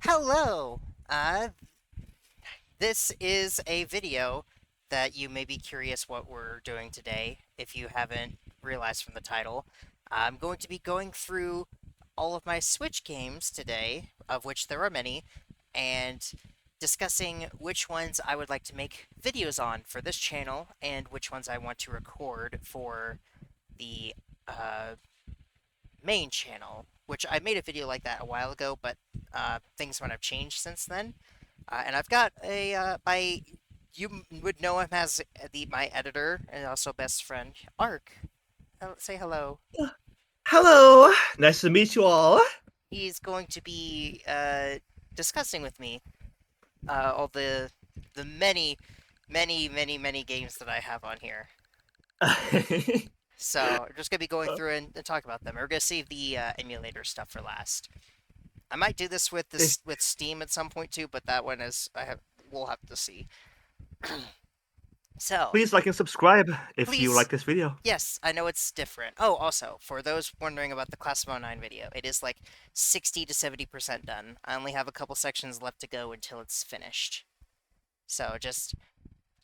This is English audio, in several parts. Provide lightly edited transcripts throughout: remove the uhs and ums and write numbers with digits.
Hello! This is a video that you may be curious what we're doing today, if you haven't realized from the title. I'm going to be going through all of my Switch games today, of which there are many, and discussing which ones I would like to make videos on for this channel, and which ones I want to record for the uh, main channel, which I made a video like that a while ago, but things might have changed since then. And I've got you would know him as my editor and also best friend, Ark. Say hello. Hello, nice to meet you all. He's going to be discussing with me all the many games that I have on here. So we're just gonna be going through and talk about them. We're gonna save the emulator stuff for last. I might do this with If- Steam at some point too, but that one is we'll have to see. So Please like and subscribe if you please, like this video. yes, I know it's different. Oh, also for those wondering about the Class of '09 video, it is like 60 to 70% done. I only have a couple sections left to go until it's finished. So just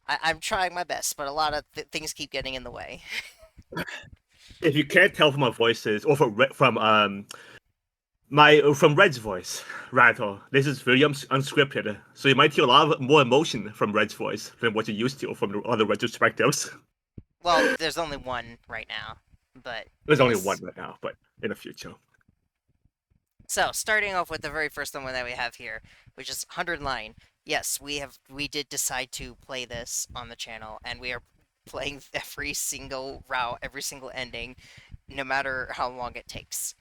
I'm trying my best, but a lot of things keep getting in the way. If you can't tell from our voices or from Red's voice, rather, this is very unscripted, so you might hear a lot more emotion from Red's voice than what you're used to from the other retrospectives. Well, there's only one right now, but There's only one yes. right now, but in the future. So, starting off with the very first one that we have here, which is 100 Line. Yes, we did decide to play this on the channel, and we are playing every single route, every single ending, no matter how long it takes.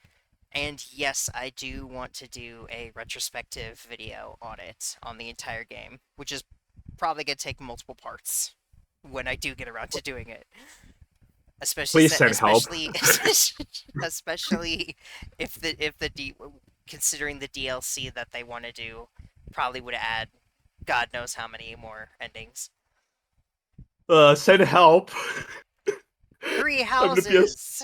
And yes, I do want to do a retrospective video on it, on the entire game, which is probably going to take multiple parts when I do get around to doing it. Please send help. Especially especially if the considering the DLC that they want to do probably would add God knows how many more endings. Send help. Three I'm gonna be a houses.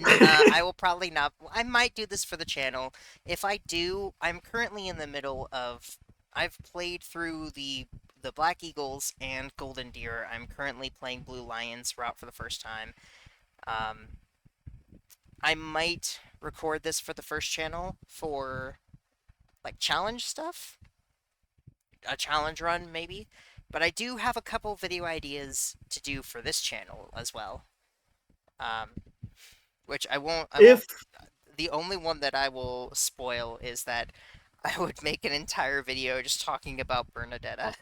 I will probably not. I might do this for the channel. If I do, I'm currently in the middle of. I've played through the Black Eagles and Golden Deer. I'm currently playing Blue Lions route for the first time. Um, I might record this for the first channel for like challenge stuff, a challenge run maybe. But I do have a couple video ideas to do for this channel as well. Um, which I won't. I won't. if The only one that I will spoil is that I would make an entire video just talking about Bernadetta.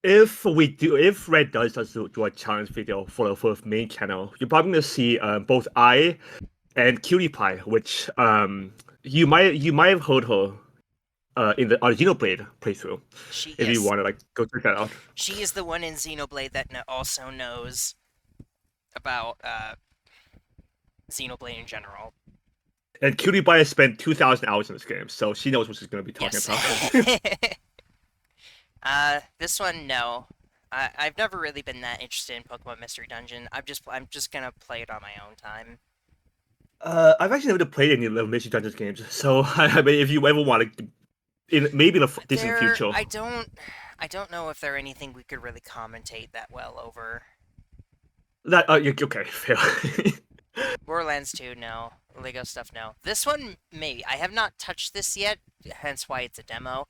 if Red does do a challenge video for the main channel, you're probably gonna see both I and Cutie Pie, which you might have heard her in the Xenoblade playthrough. If you Yes, want to like go check that out. she is the one in Xenoblade that also knows about Xenoblade in general. And Cutie Pie has spent 2,000 hours in this game, so she knows what she's gonna be talking Yes. about. This one, no. I've never really been that interested in Pokemon Mystery Dungeon. I'm just gonna play it on my own time. I've actually never played any of the Mystery Dungeons games, so I mean, if you ever want to, maybe in the distant There, future, I don't know if there anything we could really commentate that well over. that okay, fair. Borderlands 2, no. Lego stuff, no. This one, maybe. I have not touched this yet, hence why it's a demo.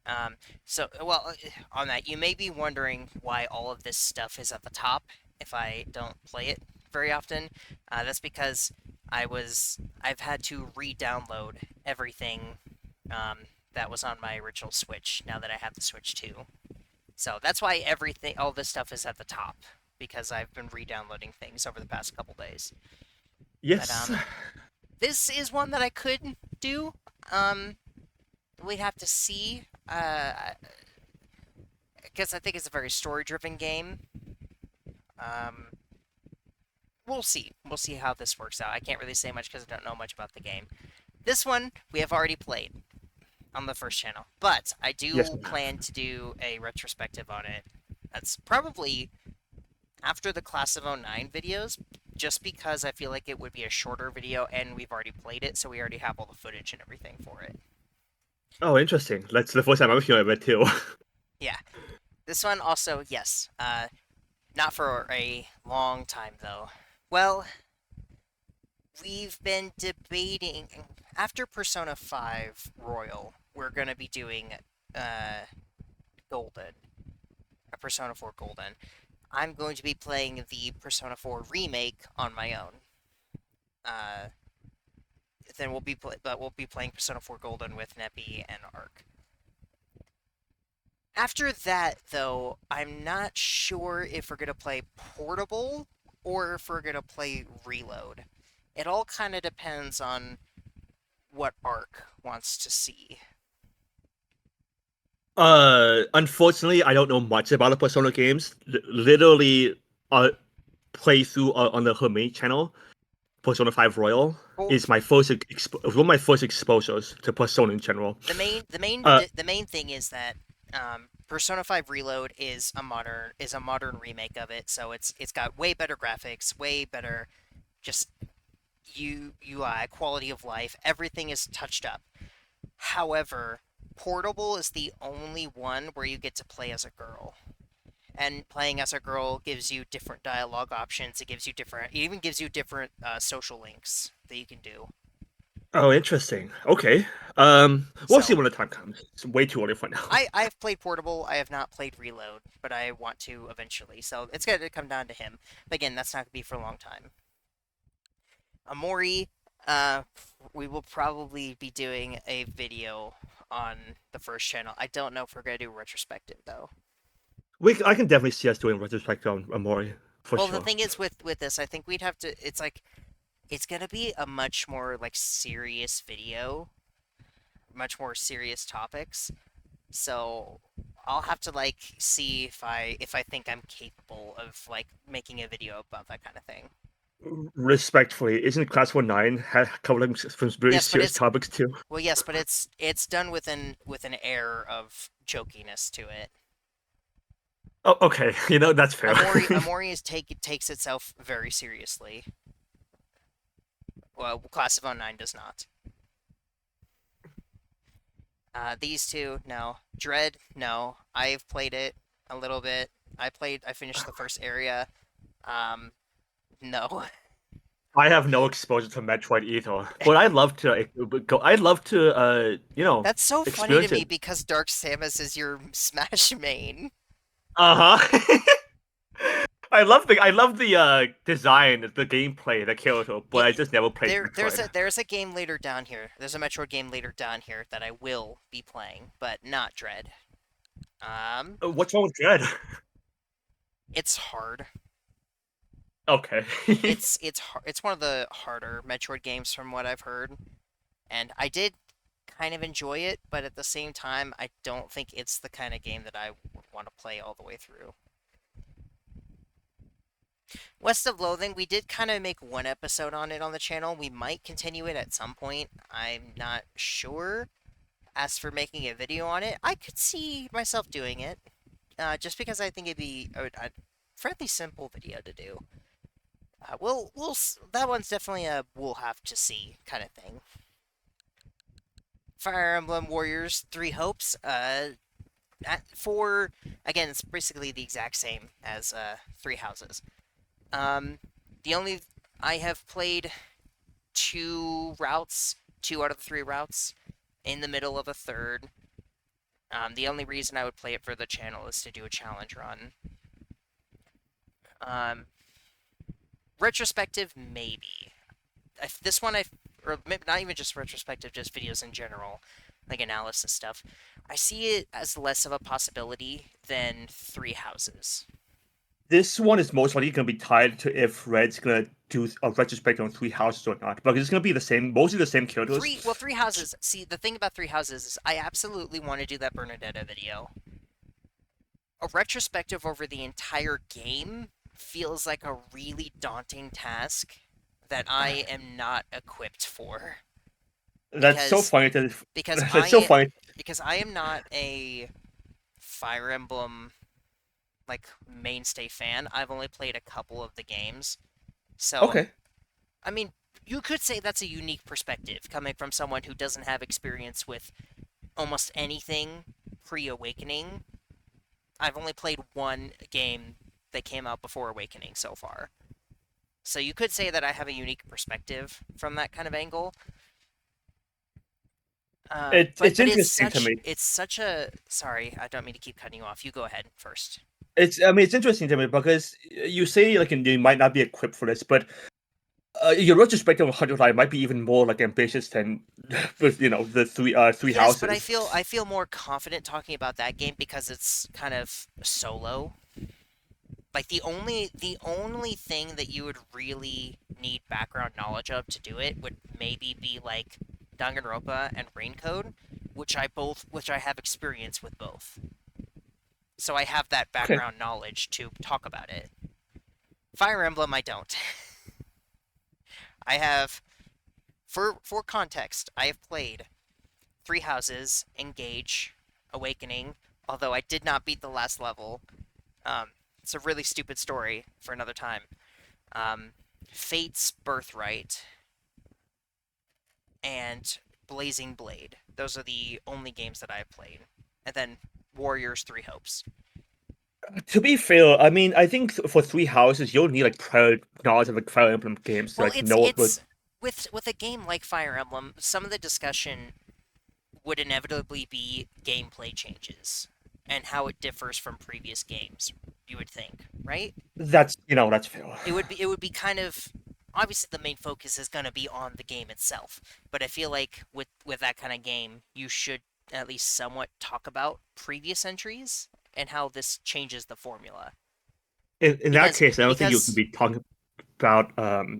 Well, on that, you may be wondering why all of this stuff is at the top if I don't play it very often. That's because I've had to re-download everything that was on my original Switch now that I have the Switch 2. So that's why all this stuff is at the top, because I've been re-downloading things over the past couple days. But Yes. this is one that I could do. Um, we'd have to see. Because I think it's a very story-driven game. Um, we'll see. We'll see how this works out. I can't really say much because I don't know much about the game. This one we have already played on the first channel, but I Yes. do plan to do a retrospective on it. That's probably after the Class of '09 videos, just because I feel like it would be a shorter video and we've already played it, so we already have all the footage and everything for it. Oh, interesting. That's the first time I'm hearing of it too. Yeah. This one also, yes. Not for a long time though. Well, we've been debating after Persona 5 Royal, we're going to be doing uh Golden, a Persona 4 Golden. I'm going to be playing the Persona 4 remake on my own. Uh then we'll be playing Persona 4 Golden with Neppy and Ark. After that, though, I'm not sure if we're gonna play Portable or if we're gonna play Reload. It all kind of depends on what Ark wants to see. Unfortunately, I don't know much about the Persona games. Literally, playthrough on the her main channel, Persona 5 Royal, For is my one of my first exposures to Persona in general. Uh, the main thing is that Persona 5 Reload is a modern remake of it, so it's got way better graphics, way better just UI, quality of life. Everything is touched up. However, Portable is the only one where you get to play as a girl. And playing as a girl gives you different dialogue options. It even gives you different social links that you can do. oh, interesting. Okay. We'll see So when the time comes. It's way too early for now. I have played Portable. I have not played Reload, but I want to eventually. So it's going to come down to him. But again, that's not going to be for a long time. Amori, uh, we will probably be doing a video on the first channel. I don't know if we're going to do a retrospective though. I can definitely see us doing retrospective on Amori for Well, the sure. thing is with this, I think we'd have to. It's like it's gonna be a much more like serious video, much more serious topics. So I'll have to like see if I think I'm capable of like making a video about that kind of thing. Respectfully, isn't Class 19 covering some really Yes, but serious it's topics too? yes, but it's done with an air of jokiness to it. Oh, okay. That's fair. Amori takes itself very seriously. Well, Class of '09 does not. These two, no. Dread, no. I've played it a little bit. I finished the first area. Um, no. I have no exposure to Metroid either, but I'd love to go. I'd love to, That's so funny to experience me it. because Dark Samus is your Smash main. Uh-huh. I love the design, the gameplay, the character, but I It, just never played Metroid. there's a game later down here. There's a Metroid game later down here that I will be playing, but not Dread. Um, What's wrong with Dread? it's hard. Okay. It's one of the harder Metroid games from what I've heard, and I did kind of enjoy it, but at the same time, I don't think it's the kind of game that I would want to play all the way through. West of Loathing, we did kind of make one episode on it on the channel. We might continue it at some point. I'm not sure. As for making a video on it, I could see myself doing it, just because I think it'd be a fairly simple video to do. That one's definitely a we'll have to see kind of thing. Fire Emblem Warriors Three Hopes. For again, it's basically the exact same as Three Houses. Um, the only I have played two out of the three routes, in the middle of a third. The only reason I would play it for the channel is to do a challenge run. Um, retrospective, maybe. This one, or maybe not even just retrospective, just videos in general, like analysis stuff. I see it as less of a possibility than Three Houses. This one is most likely going to be tied to if Red's going to do a retrospective on Three Houses or not, but it's going to be the same, mostly the same characters. Three Houses. See, the thing about Three Houses is I absolutely want to do that Bernadetta video. A retrospective over the entire game feels like a really daunting task that I am not equipped for That's so because funny. because That's so funny. I am not a Fire Emblem like mainstay fan. I've only played a couple of the games, So, Okay. I mean, you could say that's a unique perspective coming from someone who doesn't have experience with almost anything pre-Awakening. I've only played one game that came out before Awakening so far. So you could say that I have a unique perspective from that kind of angle. But It's but it's interesting to such me. it's such a sorry, I don't mean to keep cutting you off. You go ahead first. It's interesting to me because you say like you might not be equipped for this, but your retrospective of 100 Life might be even more like ambitious than with the three Yes, but I houses. feel I feel more confident talking about that game because it's kind of solo. Like the only thing that you would really need background knowledge of to do it would maybe be like Danganronpa and Raincode, which I have experience with both. So I have that Okay. background knowledge to talk about it. Fire Emblem I don't. I have for context, I have played Three Houses, Engage, Awakening, although I did not beat the last level. It's a really stupid story for another time. Um, Fate's Birthright, and Blazing Blade. Those are the only games that I've played. And then Warriors Three Hopes. To be fair, I mean, I think for three houses, you'll need like prior knowledge of like Fire Emblem games to Well, like it's know what. it's with a game like Fire Emblem, some of the discussion would inevitably be gameplay changes and how it differs from previous games. You would think, right? That's fair. It would be kind of obviously the main focus is going to be on the game itself, but I feel like with that kind of game, you should at least somewhat talk about previous entries and how this changes the formula. In that Because case, I don't think you can because be talking about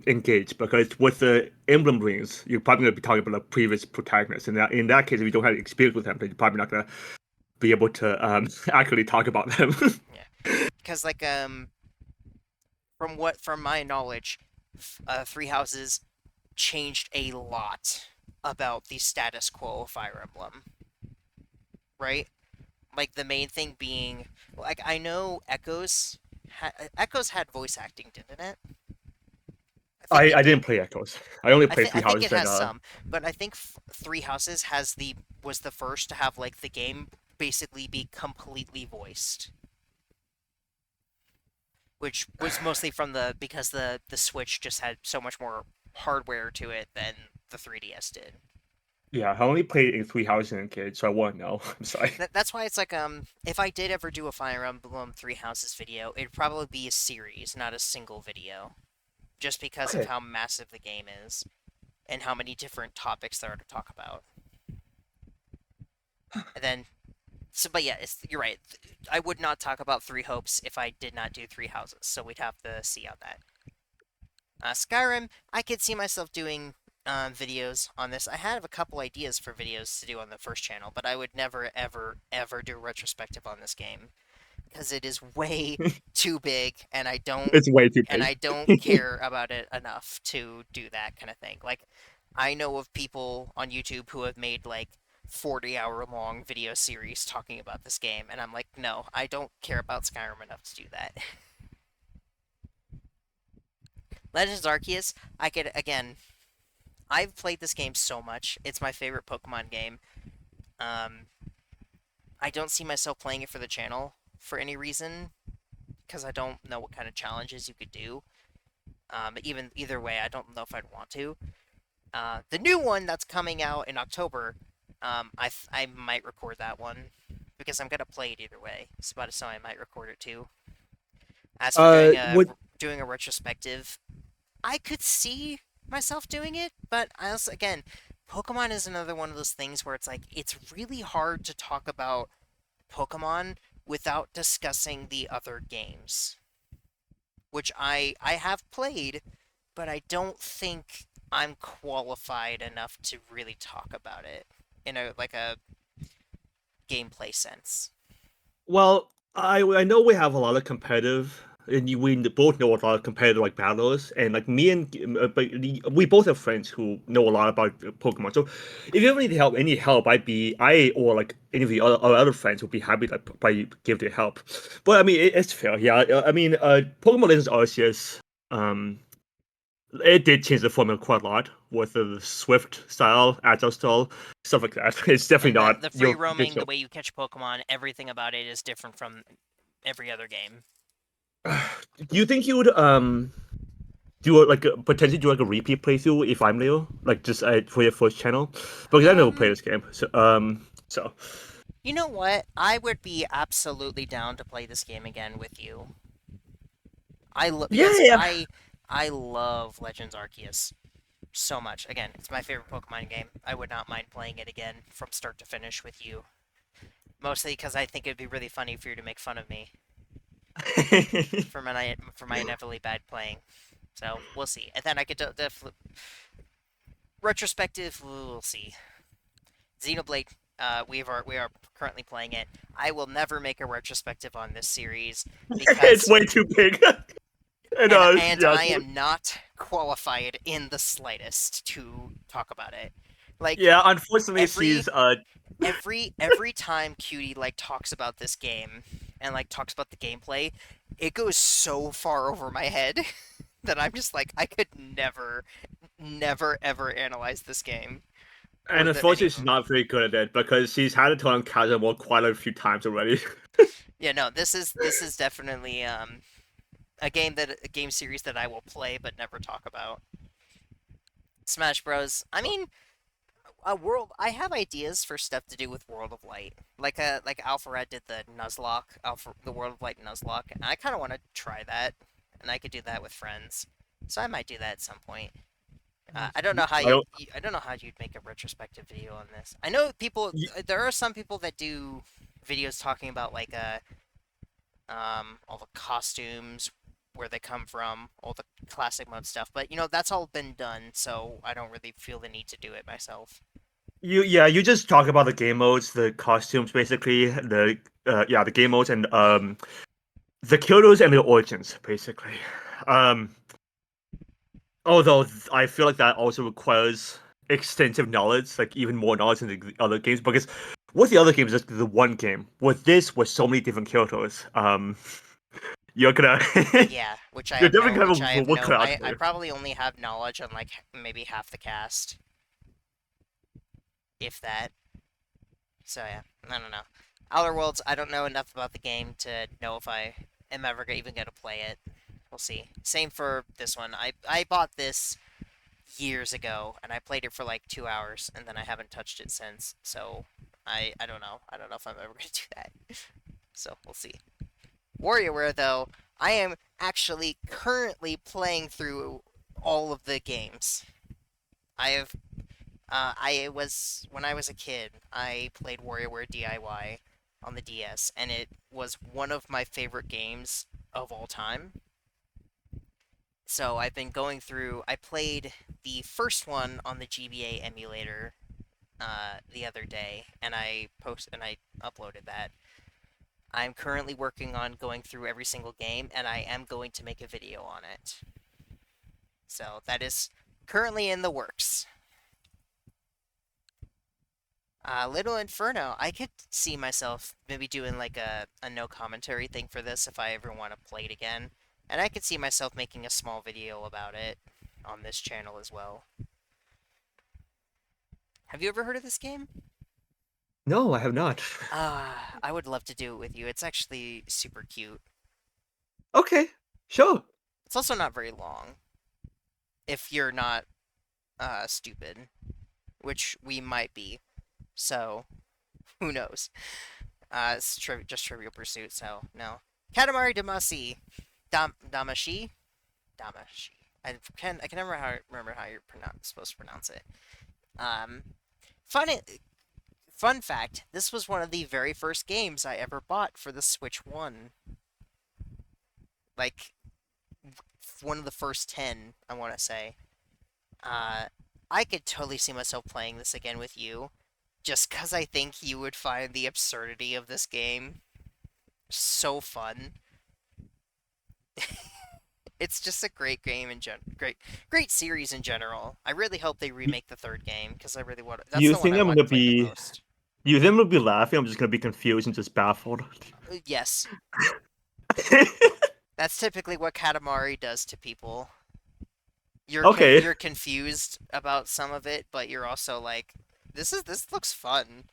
engage because with the emblem rings, you're probably gonna be talking about the previous protagonist. In that case, if you don't have experience with them, then you're probably not gonna be able to actually talk about them. yeah, because like from my knowledge, Three Houses changed a lot about the status quo of Fire Emblem, right? Like the main thing being, like I know Echoes had voice acting, didn't it? I think I it I did. didn't play Echoes. I only I played think I Three think it Houses and has some, but I think Three Houses was the first to have like the game basically be completely voiced, which was mostly from the because the Switch just had so much more hardware to it than the 3DS did. yeah, I only played in Three Houses and Kids, so I won't know. I'm sorry. That's why it's like if I did ever do a Fire Emblem Three Houses video, it'd probably be a series, not a single video, just because of Okay. how massive the game is and how many different topics there are to talk about. And then so, but yeah, you're right. I would not talk about Three Hopes if I did not do Three Houses, so we'd have to see on that. Skyrim, I could see myself doing videos on this. I have a couple ideas for videos to do on the first channel, but I would never, ever, ever do a retrospective on this game because it is way too big, It's way too and big. I don't care about it enough to do that kind of thing. Like, I know of people on YouTube who have made like 40-hour long video series talking about this game, and I'm like, no, I don't care about Skyrim enough to do that. Legends Arceus, I could again. I've played this game so much. It's my favorite Pokemon game. Um, I don't see myself playing it for the channel for any reason because I don't know what kind of challenges you could do. Even either way, I don't know if I'd want to. The new one that's coming out in October, I might record that one because I'm gonna play it either way. So I might record it too. As for Would doing a retrospective, I could see myself doing it, but I also again, Pokemon is another one of those things where it's like it's really hard to talk about Pokemon without discussing the other games, which I have played, but I don't think I'm qualified enough to really talk about it in a gameplay sense. Well, I know we have a lot of competitive, and we both know a lot of competitive like battlers, and like me and we both have friends who know a lot about Pokemon. So if you ever need help, I or like any of the other friends would be happy to probably give their help. But I mean, it's fair. Yeah, I mean, Pokemon Legends Arceus. It did change the formula quite a lot with the swift style, agile style, stuff like that. It's definitely And the not the free your roaming, the traditional. way you catch Pokemon, everything about it is different from every other game. Do you think you would do potentially do like a repeat playthrough if I'm Leo, like just for your first channel? Because I never played Um, this game, so you know what? I would be absolutely down to play this game again with you. yeah, Because yeah. I love Legends Arceus so much. Again, it's my favorite Pokemon game. I would not mind playing it again from start to finish with you. Mostly because I think it'd be really funny for you to make fun of me for my inevitably bad playing. So we'll see. And then I could retrospective. We'll see. Xenoblade. We are currently playing it. I will never make a retrospective on this series It's because way too big. And and yeah, I am not qualified in the slightest to talk about it. Like yeah. Unfortunately, every she's every time Cutie like talks about this game and like talks about the gameplay, it goes so far over my head that I'm just like I could never ever analyze this game or and any unfortunately of she's them. not very good at it because she's had to on Kazamo quite a few times already. Yeah, no, this is definitely a game series that I will play but never talk about. Smash Bros. I mean, a world. I have ideas for stuff to do with World of Light, like Alpharad did the Nuzlocke, the World of Light Nuzlocke, and I kind of want to try that, and I could do that with friends. So I might do that at some point. I don't know how I don't. I don't know how you'd make a retrospective video on this. I know people. There are some people that do videos talking about like all the costumes, where they come from, all the classic mode stuff. But you know that's all been done, so I don't really feel the need to do it myself. You just talk about the game modes, the costumes, basically the game modes and the Kyotos and the origins, basically. Um, Although I feel like that also requires extensive knowledge, like even more knowledge in the other games, because with the other games, just the one game. With this, with so many different Kyotos, you're gonna Yeah, you're definitely gonna have a work cut out for I you. probably only have knowledge on like maybe half the cast, if that. So yeah, I don't know. Outer Worlds, I don't know enough about the game to know if I am ever even gonna play it. We'll see. Same for this one. I bought this years ago and I played it for like 2 hours and then I haven't touched it since. So I don't know. I don't know if I'm ever gonna do that. So we'll see. WarioWare though, I am actually currently playing through all of the games. I have I was when I was a kid, I played WarioWare DIY on the DS, and it was one of my favorite games of all time. So I've been going through. I played the first one on the GBA emulator the other day, and I uploaded that. I'm currently working on going through every single game, and I am going to make a video on it. So that is currently in the works. Little Inferno, I could see myself maybe doing like a no commentary thing for this if I ever want to play it again. And I could see myself making a small video about it on this channel as well. Have you ever heard of this game? No, I have not. I would love to do it with you. It's actually super cute. Okay, sure. It's also not very long, if you're not stupid, which we might be. So, who knows? It's just Trivial Pursuit, so no. Katamari Damacy. Damashi? Damashi. I can never remember how you're supposed to pronounce it. Um, fun fun fact: this was one of the very first games I ever bought for the Switch One. Like one of the first 10, I want to say. Uh, I could totally see myself playing this again with you, just because I think you would find the absurdity of this game so fun. It's just a great game great series in general. I really hope they You, remake the third game because I really want. That's you the one think I I'm want gonna played the be? most. You think I'm gonna be laughing? I'm just gonna be confused and just baffled. Yes, that's typically what Katamari does to people. Okay. you're confused about some of it, but you're also like, this looks fun.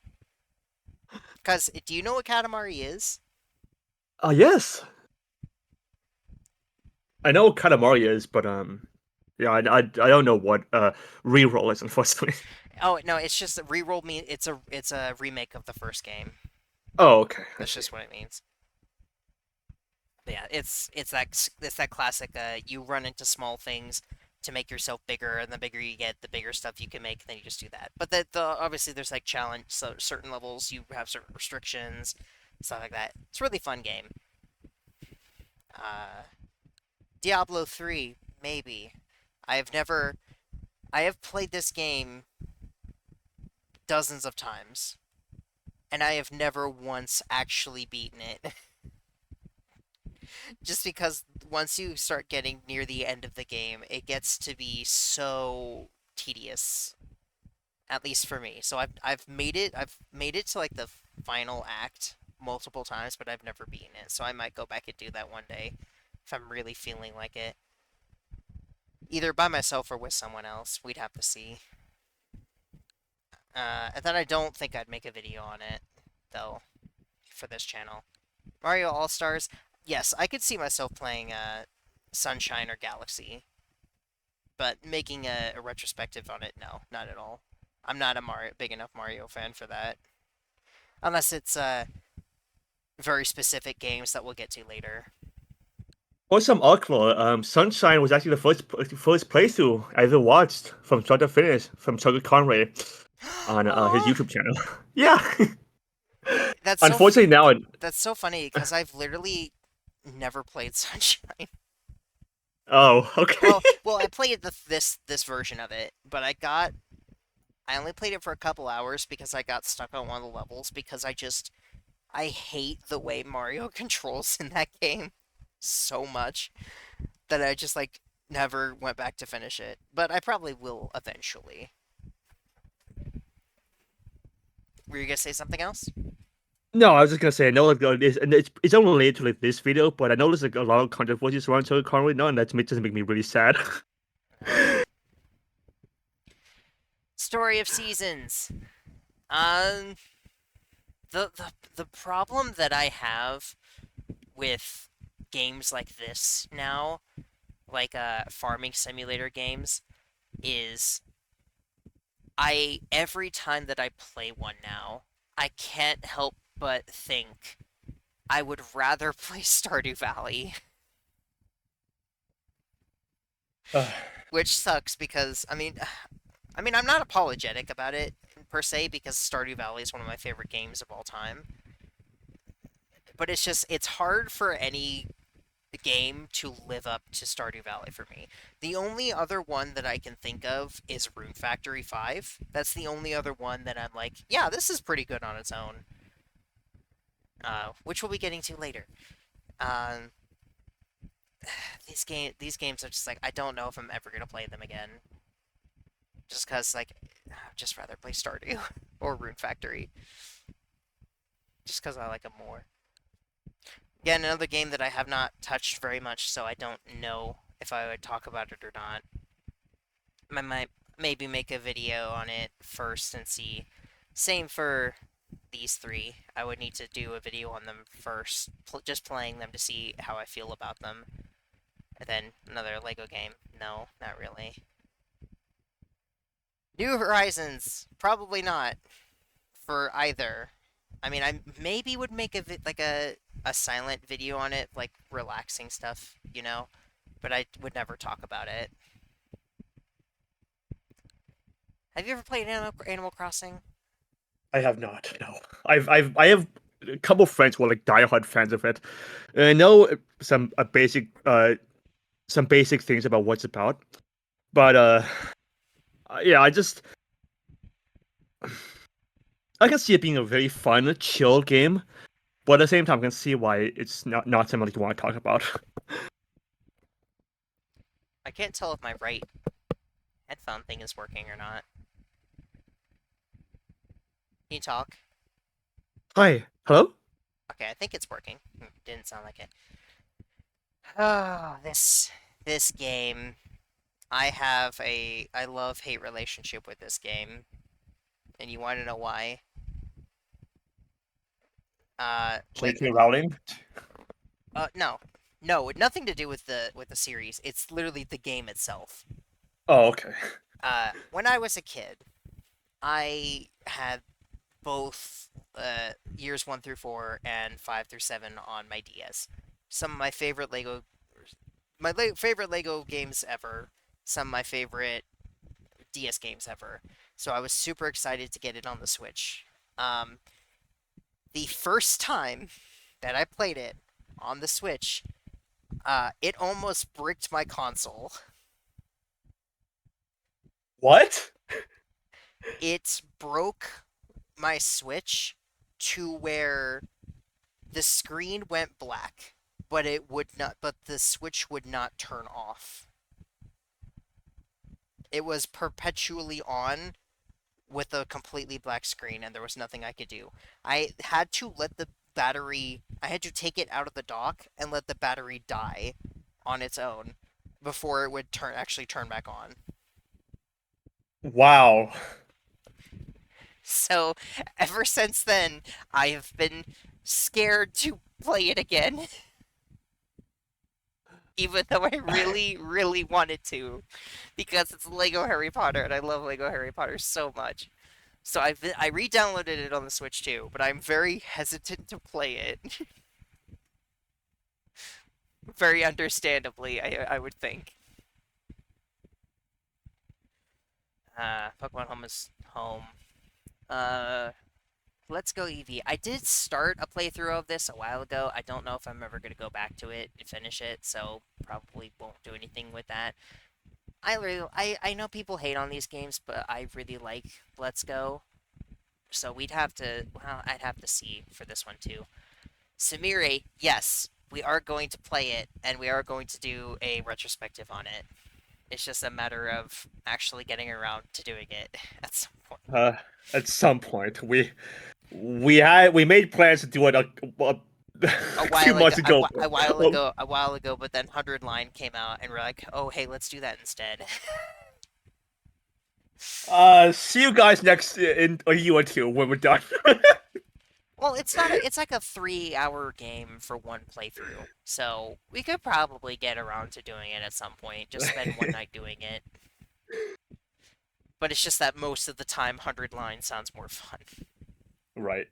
Cause do you know what Katamari is? Yes. I know what Katamari is, but yeah, I don't know what reroll is, unfortunately. Oh no, it's just reroll me. It's a remake of the first game. Oh, okay, I That's see. just what it means. But yeah, it's that classic. You run into small things to make yourself bigger, and the bigger you get, the bigger stuff you can make. And then you just do that. But the obviously there's like challenge. So certain levels you have certain restrictions, stuff like that. It's a really fun game. Uh, Diablo 3 maybe. I have never. I have played this game dozens of times, and I have never once actually beaten it. Just because once you start getting near the end of the game, it gets to be so tedious. At least for me. So I've made it to like the final act multiple times, but I've never beaten it. So I might go back and do that one day if I'm really feeling like it. Either by myself or with someone else. We'd have to see. And then I don't think I'd make a video on it though for this channel. Mario All Stars. Yes, I could see myself playing Sunshine or Galaxy, but making a retrospective on it, no, not at all. I'm not a Mario big enough Mario fan for that, unless it's very specific games that we'll get to later. For some Arkville, Sunshine was actually the first playthrough I ever watched from start to finish from Chuck Conway on his Oh, YouTube channel. Yeah. that's so Unfortunately, now that's so funny because I've literally never played Sunshine. oh, okay. Well, I played this version of it, but I only played it for a couple hours because I got stuck on one of the levels because I hate the way Mario controls in that game so much that I just like never went back to finish it. But I probably will eventually. Were you gonna say something else? No, I was just gonna say I know like it's unrelated to like this video, but I know there's like a lot of controversies around Chuck Conway now, and just make me really sad. Uh, Story of Seasons. Um, the problem that I have with games like this now, like farming simulator games, is I every time that I play one now, I can't help but think I would rather play Stardew Valley, which sucks because I'm not apologetic about it per se because Stardew Valley is one of my favorite games of all time. But it's hard for any game to live up to Stardew Valley for me. The only other one that I can think of is Rune Factory 5. That's the only other one that I'm like, yeah, this is pretty good on its own. Which we'll be getting to later. Um, these games are just like I don't know if I'm ever gonna play them again. Just cause like I'd just rather play Stardew or Rune Factory. Just cause I like them more. Again, another game that I have not touched very much, so I don't know if I would talk about it or not. I might maybe make a video on it first and see. Same for these three. I would need to do a video on them first, just playing them to see how I feel about them. And then another Lego game. No, not really. New Horizons, probably not for either. I mean, I maybe would make like a silent video on it, like relaxing stuff, but I would never talk about it. Have you ever played Animal Crossing? I have not. No, I have a couple of friends who are like diehard fans of it. And I know some basic things about what's about, but yeah, I can see it being a very fun, chill game, but at the same time, I can see why it's not something like you want to talk about. I can't tell if my right headphone thing is working or not. Can you talk? Hi, hello. Okay, I think it's working. Didn't sound like it. Oh, this game. I love-hate relationship with this game, and you want to know why? Like, J.K. Rowling. no, no, nothing to do with the series. It's literally the game itself. Oh, okay. When I was a kid, I had both years 1 through 4 and 5 through 7 on my DS. Some of my favorite Lego games ever. Some of my favorite DS games ever. So I was super excited to get it on the Switch. Um, the first time that I played it on the Switch, it almost bricked my console. What? It broke my Switch to where the screen went black, but it would not. But the Switch would not turn off. It was perpetually on with a completely black screen, and there was nothing I could do. I had to let the battery. I had to take it out of the dock and let the battery die on its own before it would actually turn back on. Wow. So ever since then, I have been scared to play it again, even though I really, really wanted to, because it's Lego Harry Potter, and I love Lego Harry Potter so much. So I re-downloaded it on the Switch too, but I'm very hesitant to play it. Very understandably, I would think. Pokemon Home is home. Uh, let's go Eevee. I did start a playthrough of this a while ago. I don't know if I'm ever gonna go back to it and finish it, so probably won't do anything with that. I know people hate on these games, but I really like Let's Go. So I'd have to see for this one too. Samiri, yes, we are going to play it, and we are going to do a retrospective on it. It's just a matter of actually getting around to doing it at some point. Uh, at some point, we made plans to do it a A few while ago, months ago. a while ago, but then 100 Line came out, and we're like, oh, hey, let's do that instead. See you guys next in a year or two when we're done. Well, it's not a, it's like a 3 hour game for one playthrough, so we could probably get around to doing it at some point. Just spend one night doing it. But it's just that most of the time, 100 Line sounds more fun. Right.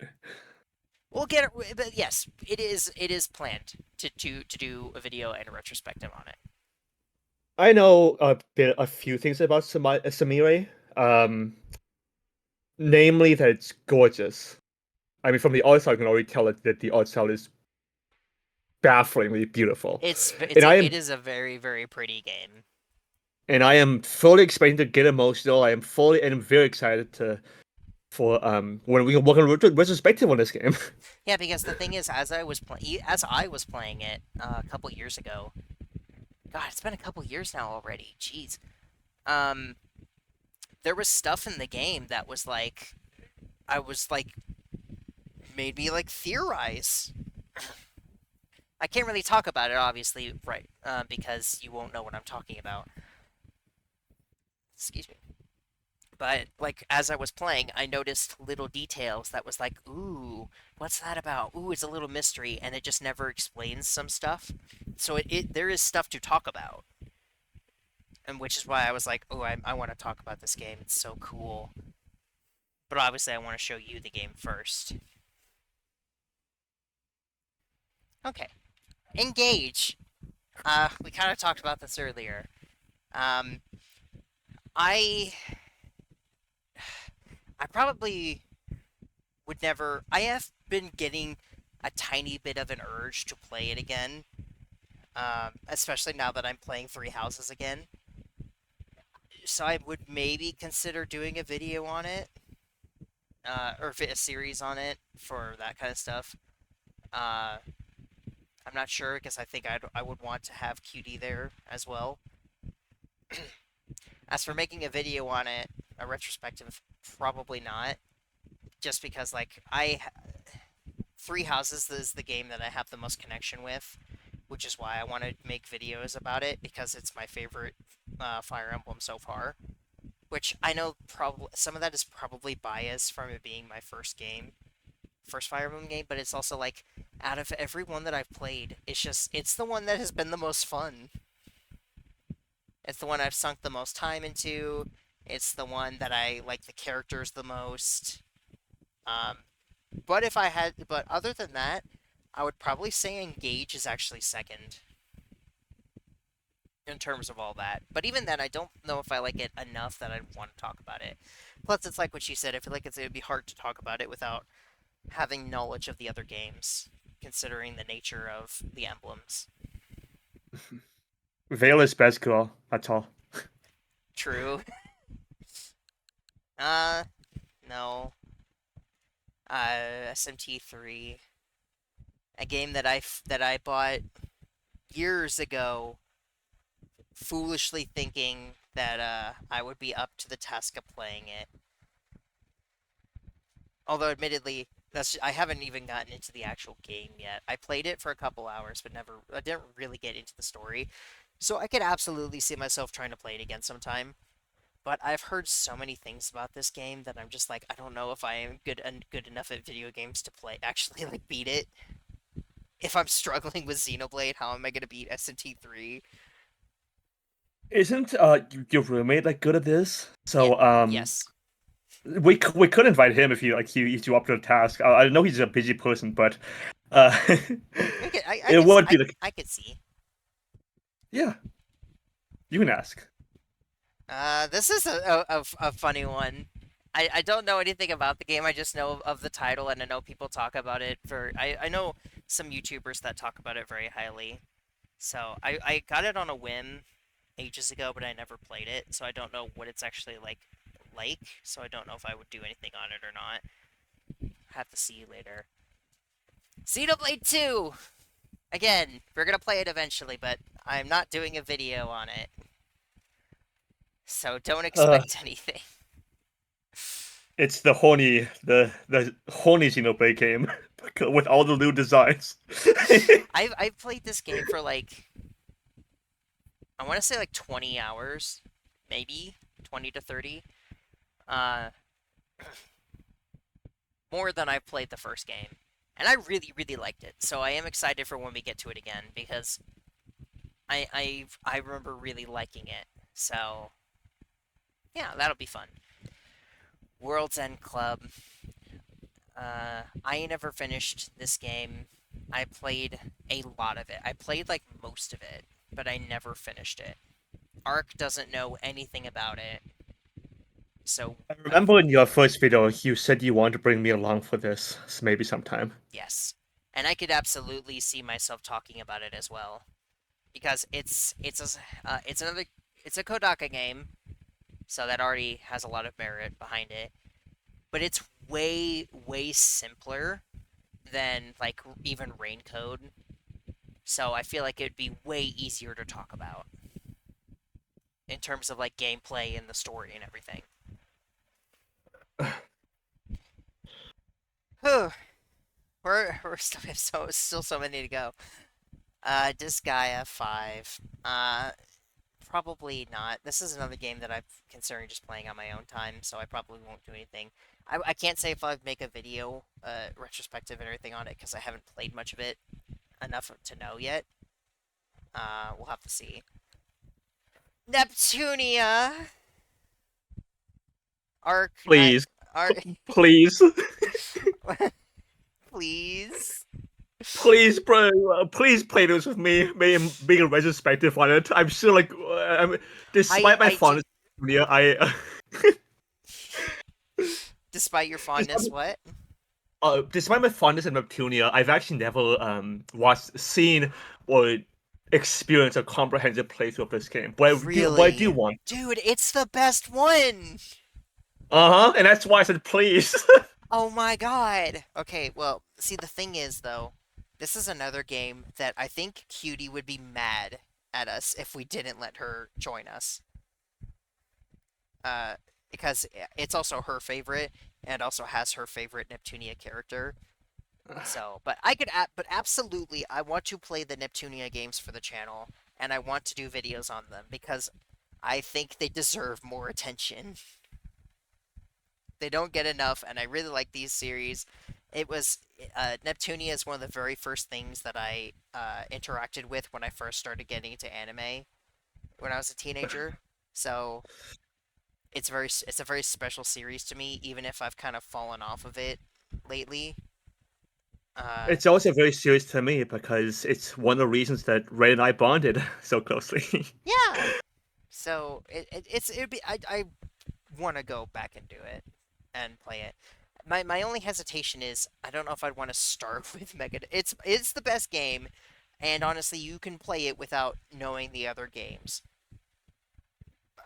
We'll get it, but yes, it is planned to do a video and a retrospective on it. I know a few things about Samire. Namely that it's gorgeous. I mean, from the outside, you can already tell that the art style is bafflingly beautiful, and It is a very very pretty game. I am fully expecting to get emotional. I am fully and I'm very excited to for when we can work on a retrospective on this game. Yeah, because the thing is, as I was playing it a couple years ago. God, it's been a couple years now already. Jeez. Um, there was stuff in the game that was like I was like made me like theorize. I can't really talk about it, obviously, right? Because you won't know what I'm talking about. Excuse me. But like as I was playing, I noticed little details that was like, "Ooh, what's that about? Ooh, it's a little mystery," and it just never explains some stuff. So there is stuff to talk about, and which is why I was like, "Oh, I want to talk about this game. It's so cool." But obviously, I want to show you the game first. Okay, engage. We kind of talked about this earlier. Um, I I probably would never. I have been getting a tiny bit of an urge to play it again, especially now that I'm playing Three Houses again. So I would maybe consider doing a video on it, or a series on it for that kind of stuff. Uh, I'm not sure because I think I would want to have QD there as well. As for making a video on it, a retrospective, probably not. Just because like Three Houses is the game that I have the most connection with, which is why I want to make videos about it because it's my favorite. Fire Emblem so far, which I know probably some of that is probably biased from it being my first Fire Emblem game, but it's also like out of every one that I've played, it's the one that has been the most fun. It's the one I've sunk the most time into. It's the one that I like the characters the most. Um, but other than that, I would probably say Engage is actually second in terms of all that. But even then, I don't know if I like it enough that I'd want to talk about it. Plus, it's like what you said. I feel like it'd be hard to talk about it without having knowledge of the other games, considering the nature of the emblems. Veil is best girl. That's all. True. Uh, no. SMT3, a game that I bought years ago, foolishly thinking that I would be up to the task of playing it. Although, admittedly, I haven't even gotten into the actual game yet. I played it for a couple hours, but I didn't really get into the story. So I could absolutely see myself trying to play it again sometime. But I've heard so many things about this game that I'm just like, I don't know if I am good enough at video games to play actually like beat it. If I'm struggling with Xenoblade, how am I gonna beat SMT3? Isn't your roommate like good at this? Yeah, So yes. we could invite him if he's up to the task. I know he's a busy person, but uh, it would be like I could see. yeah. You can ask. This is a funny one. I don't know anything about the game. I just know of the title, and I know people talk about it I know some YouTubers that talk about it very highly. So I got it on a whim ages ago, but I never played it, so I don't know what it's actually like. So I don't know if I would do anything on it or not. Have to see later. Xenoblade 2! Again, we're gonna play it eventually, but I'm not doing a video on it. So don't Uh, expect anything. it's the horny Xenoblade game with all the new designs. I've played this game for like I want to say like 20 hours, maybe 20 to 30. Uh, more than I've played the first game, and I really liked it. So I am excited for when we get to it again because I remember really liking it. So yeah, that'll be fun. World's End Club. I never finished this game. I played a lot of it. I played like most of it, but I never finished it. Ark doesn't know anything about it, so I remember in your first video, you said you want to bring me along for this, so maybe sometime. yes. And I could absolutely see myself talking about it as well because it's a Kodaka game, so that already has a lot of merit behind it. But it's way simpler than like even Rain Code, so I feel like it'd be way easier to talk about in terms of like gameplay and the story and everything. Whew, we're still have still so many to go. Disgaea 5. Probably not. This is another game that I'm considering just playing on my own time, so I probably won't do anything. I can't say if I'd make a video, retrospective and everything on it, because I haven't played much of it enough to know yet. We'll have to see. Neptunia! Arc Night... Please, Arc... please, Please? please, bro, please play this with me. Make a retrospective on it. I'm sure, like, despite my I do... fondness, yeah, Despite your fondness, despite, what? despite my fondness in Neptunia, I've actually never seen or experienced a comprehensive playthrough of this game. But I do Really? want. Dude, it's the best one! Uh-huh, and that's why I said please. Oh my god! Okay, well, see, the thing is, though, this is another game that I think Cutie would be mad at us if we didn't let her join us. Uh, because it's also her favorite, and also has her favorite Neptunia character. So, but absolutely, I want to play the Neptunia games for the channel, and I want to do videos on them, because I think they deserve more attention. They don't get enough, and I really like these series. It was Neptunia is one of the very first things that I interacted with when I first started getting into anime when I was a teenager. So it's a very special series to me, even if I've kind of fallen off of it lately. Uh, It's also very serious to me because it's one of the reasons that Ray and I bonded so closely. yeah. So it'd be I want to go back and do it and play it. My only hesitation is I don't know if I'd want to start with Mega. It's the best game, and honestly, you can play it without knowing the other games.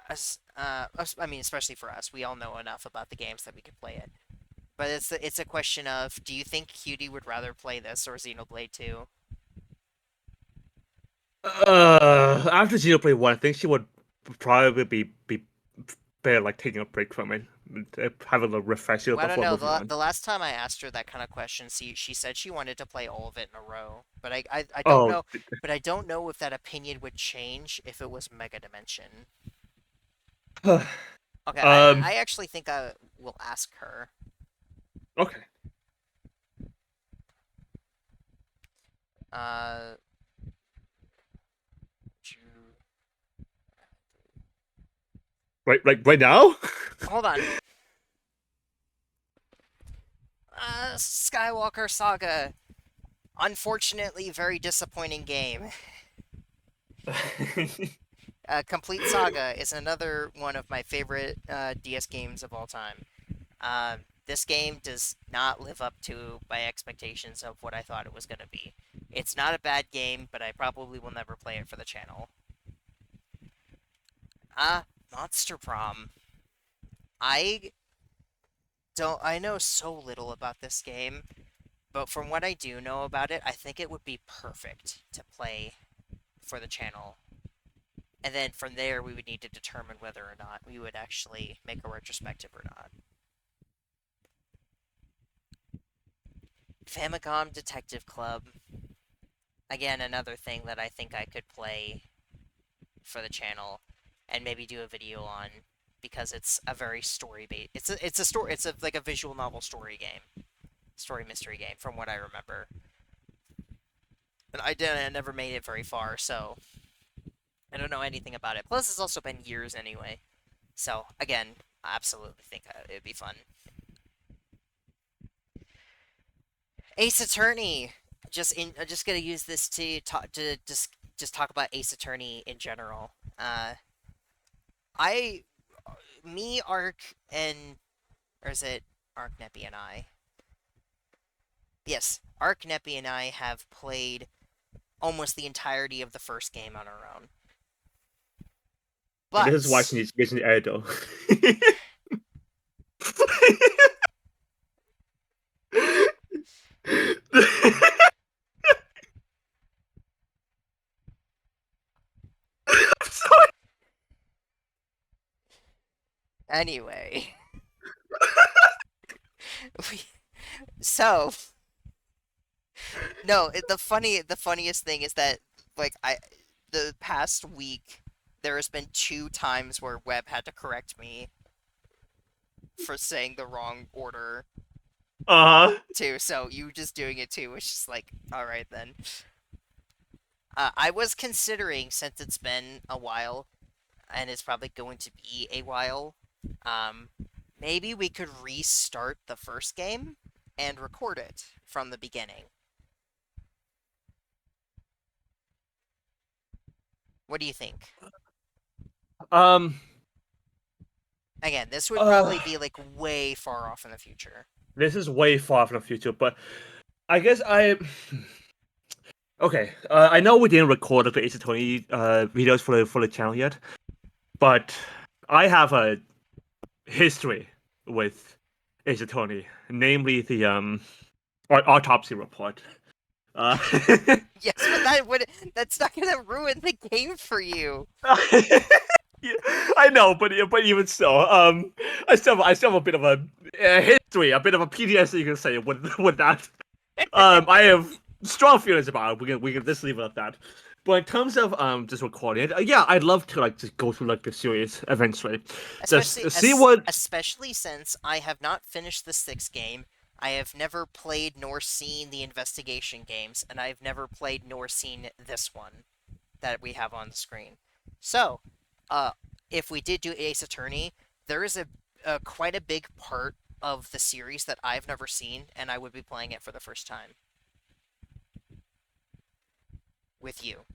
I mean, especially for us, we all know enough about the games that we could play it. But it's a question of do you think Cutie would rather play this or Xenoblade 2? After Xenoblade 1, I think she would probably be better like taking a break from it, having a refresher Well, I don't before know. moving on. The last time I asked her that kind of question, she said she wanted to play all of it in a row. But I don't Oh, know. But I don't know if that opinion would change if it was Mega Dimension. Okay, um, I actually think I will ask her. okay. Uh, Right now? hold on. Skywalker Saga. Unfortunately, very disappointing game. Complete Saga is another one of my favorite DS games of all time. This game does not live up to my expectations of what I thought it was going to be. It's not a bad game, but I probably will never play it for the channel. Monster Prom. I I know so little about this game, but from what I do know about it, I think it would be perfect to play for the channel. And then from there, we would need to determine whether or not we would actually make a retrospective or not. Famicom Detective Club. Again, another thing that I think I could play for the channel and maybe do a video on because it's a very story based. It's a story. It's a like a visual novel story mystery game from what I remember. And I never made it very far, so I don't know anything about it. Plus, it's also been years anyway. So again, I absolutely think it'd be fun. Ace Attorney. I'm just gonna use this to talk to just talk about Ace Attorney in general. I, me, Ark, and or is it Ark Neppy and I? Yes, Ark Neppy and I have played almost the entirety of the first game on our own. And this is why But she's getting the Edo. Sorry. anyway, we, so no, the funniest thing is that like the past week there has been two times where Webb had to correct me for saying the wrong order Uh-huh. too. So you just doing it too was just like, all right then. I was considering since it's been a while and it's probably going to be a while, um, maybe we could restart the first game and record it from the beginning. What do you think? Um. Again, this would Uh. probably be like way far off in the future. This is way far from the future, but I guess I. Okay. I know we didn't record the Ace Attorney videos for the channel yet, but I have a history with Ace Attorney, namely the autopsy report. Uh, Yes, but that's not gonna ruin the game for you. yeah, I know, but even so, I still have a bit of a history, a bit of a PTSD, you can say, with that. I have strong feelings about it. We can just leave it at that. But in terms of just recording it, yeah, I'd love to like just go through like the series eventually, Especially just see what. especially since I have not finished the sixth game. I have never played nor seen the investigation games, and I've never played nor seen this one that we have on the screen. So, uh, if we did do Ace Attorney, there is a quite a big part of the series that I've never seen, and I would be playing it for the first time with you.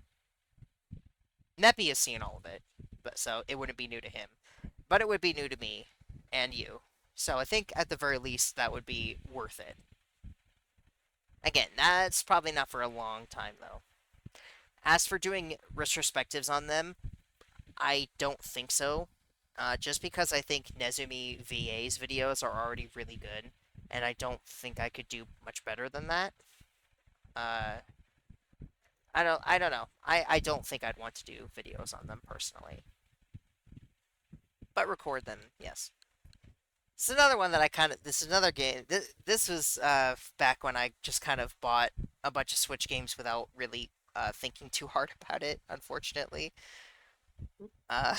Neppy has seen all of it, but so it wouldn't be new to him, but it would be new to me and you. So I think at the very least that would be worth it. Again, that's probably not for a long time though. As for doing retrospectives on them, I don't think so. Just because I think Nezumi VA's videos are already really good, and I don't think I could do much better than that. Uh, I don't know. I don't think I'd want to do videos on them personally, but record them, yes. This is another one that I kind of. This is another game. This was back when I just kind of bought a bunch of Switch games without really thinking too hard about it. Unfortunately, uh,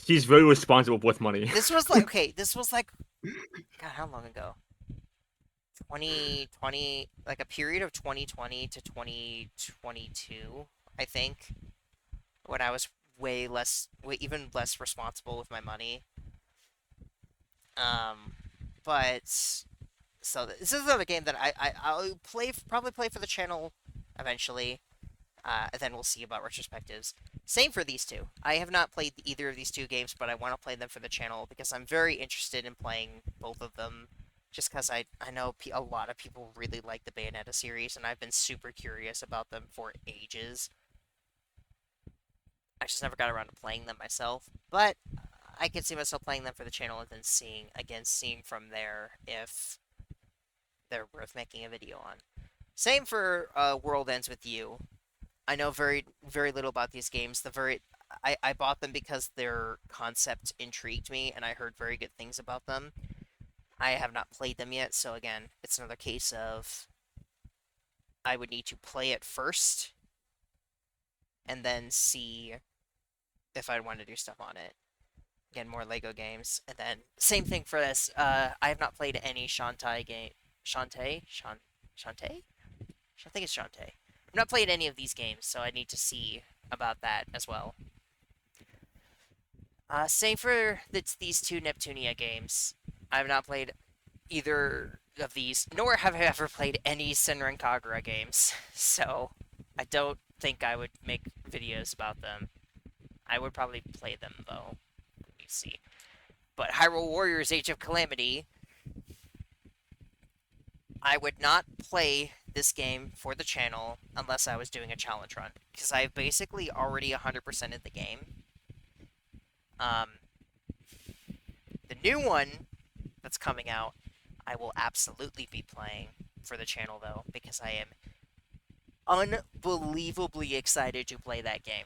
He's very responsible with money. this was like okay. This was like God, how long ago? 2020, like a period of 2020 to 2022, I think, when I was even less responsible with my money. Um, but so this is another game that I'll probably play for the channel eventually. And then we'll see about retrospectives. Same for these two. I have not played either of these two games, but I want to play them for the channel because I'm very interested in playing both of them. Just because I know a lot of people really like the Bayonetta series, and I've been super curious about them for ages. I just never got around to playing them myself, but I can see myself playing them for the channel and then seeing from there if they're worth making a video on. Same for World Ends With You. I know very little about these games. I bought them because their concept intrigued me, and I heard very good things about them. I have not played them yet, so again, it's another case of I would need to play it first and then see if I want to do stuff on it. Again, more Lego games, and then same thing for this. I have not played any Shantae game. Shantae? I think it's Shantae. I've not played any of these games, so I need to see about that as well. Same for these two Neptunia games. I have not played either of these, nor have I ever played any Senran Kagura games, so I don't think I would make videos about them. I would probably play them, though. Let me see. But Hyrule Warriors Age of Calamity, I would not play this game for the channel unless I was doing a challenge run, because I've basically already 100%ed the game. Um, the new one that's coming out, I will absolutely be playing for the channel, though, because I am unbelievably excited to play that game.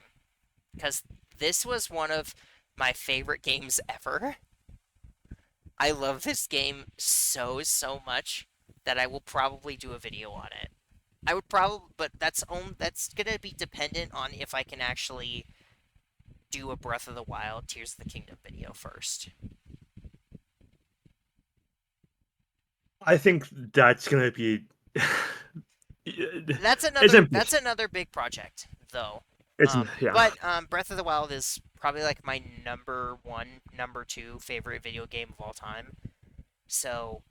Because this was one of my favorite games ever. I love this game so much that I will probably do a video on it. I would probably, but that's gonna be dependent on if I can actually do a Breath of the Wild Tears of the Kingdom video first. I think that's gonna be. That's It's another that's ambitious. another big project, though. It's yeah. But Breath of the Wild is probably like my number one, number two favorite video game of all time. So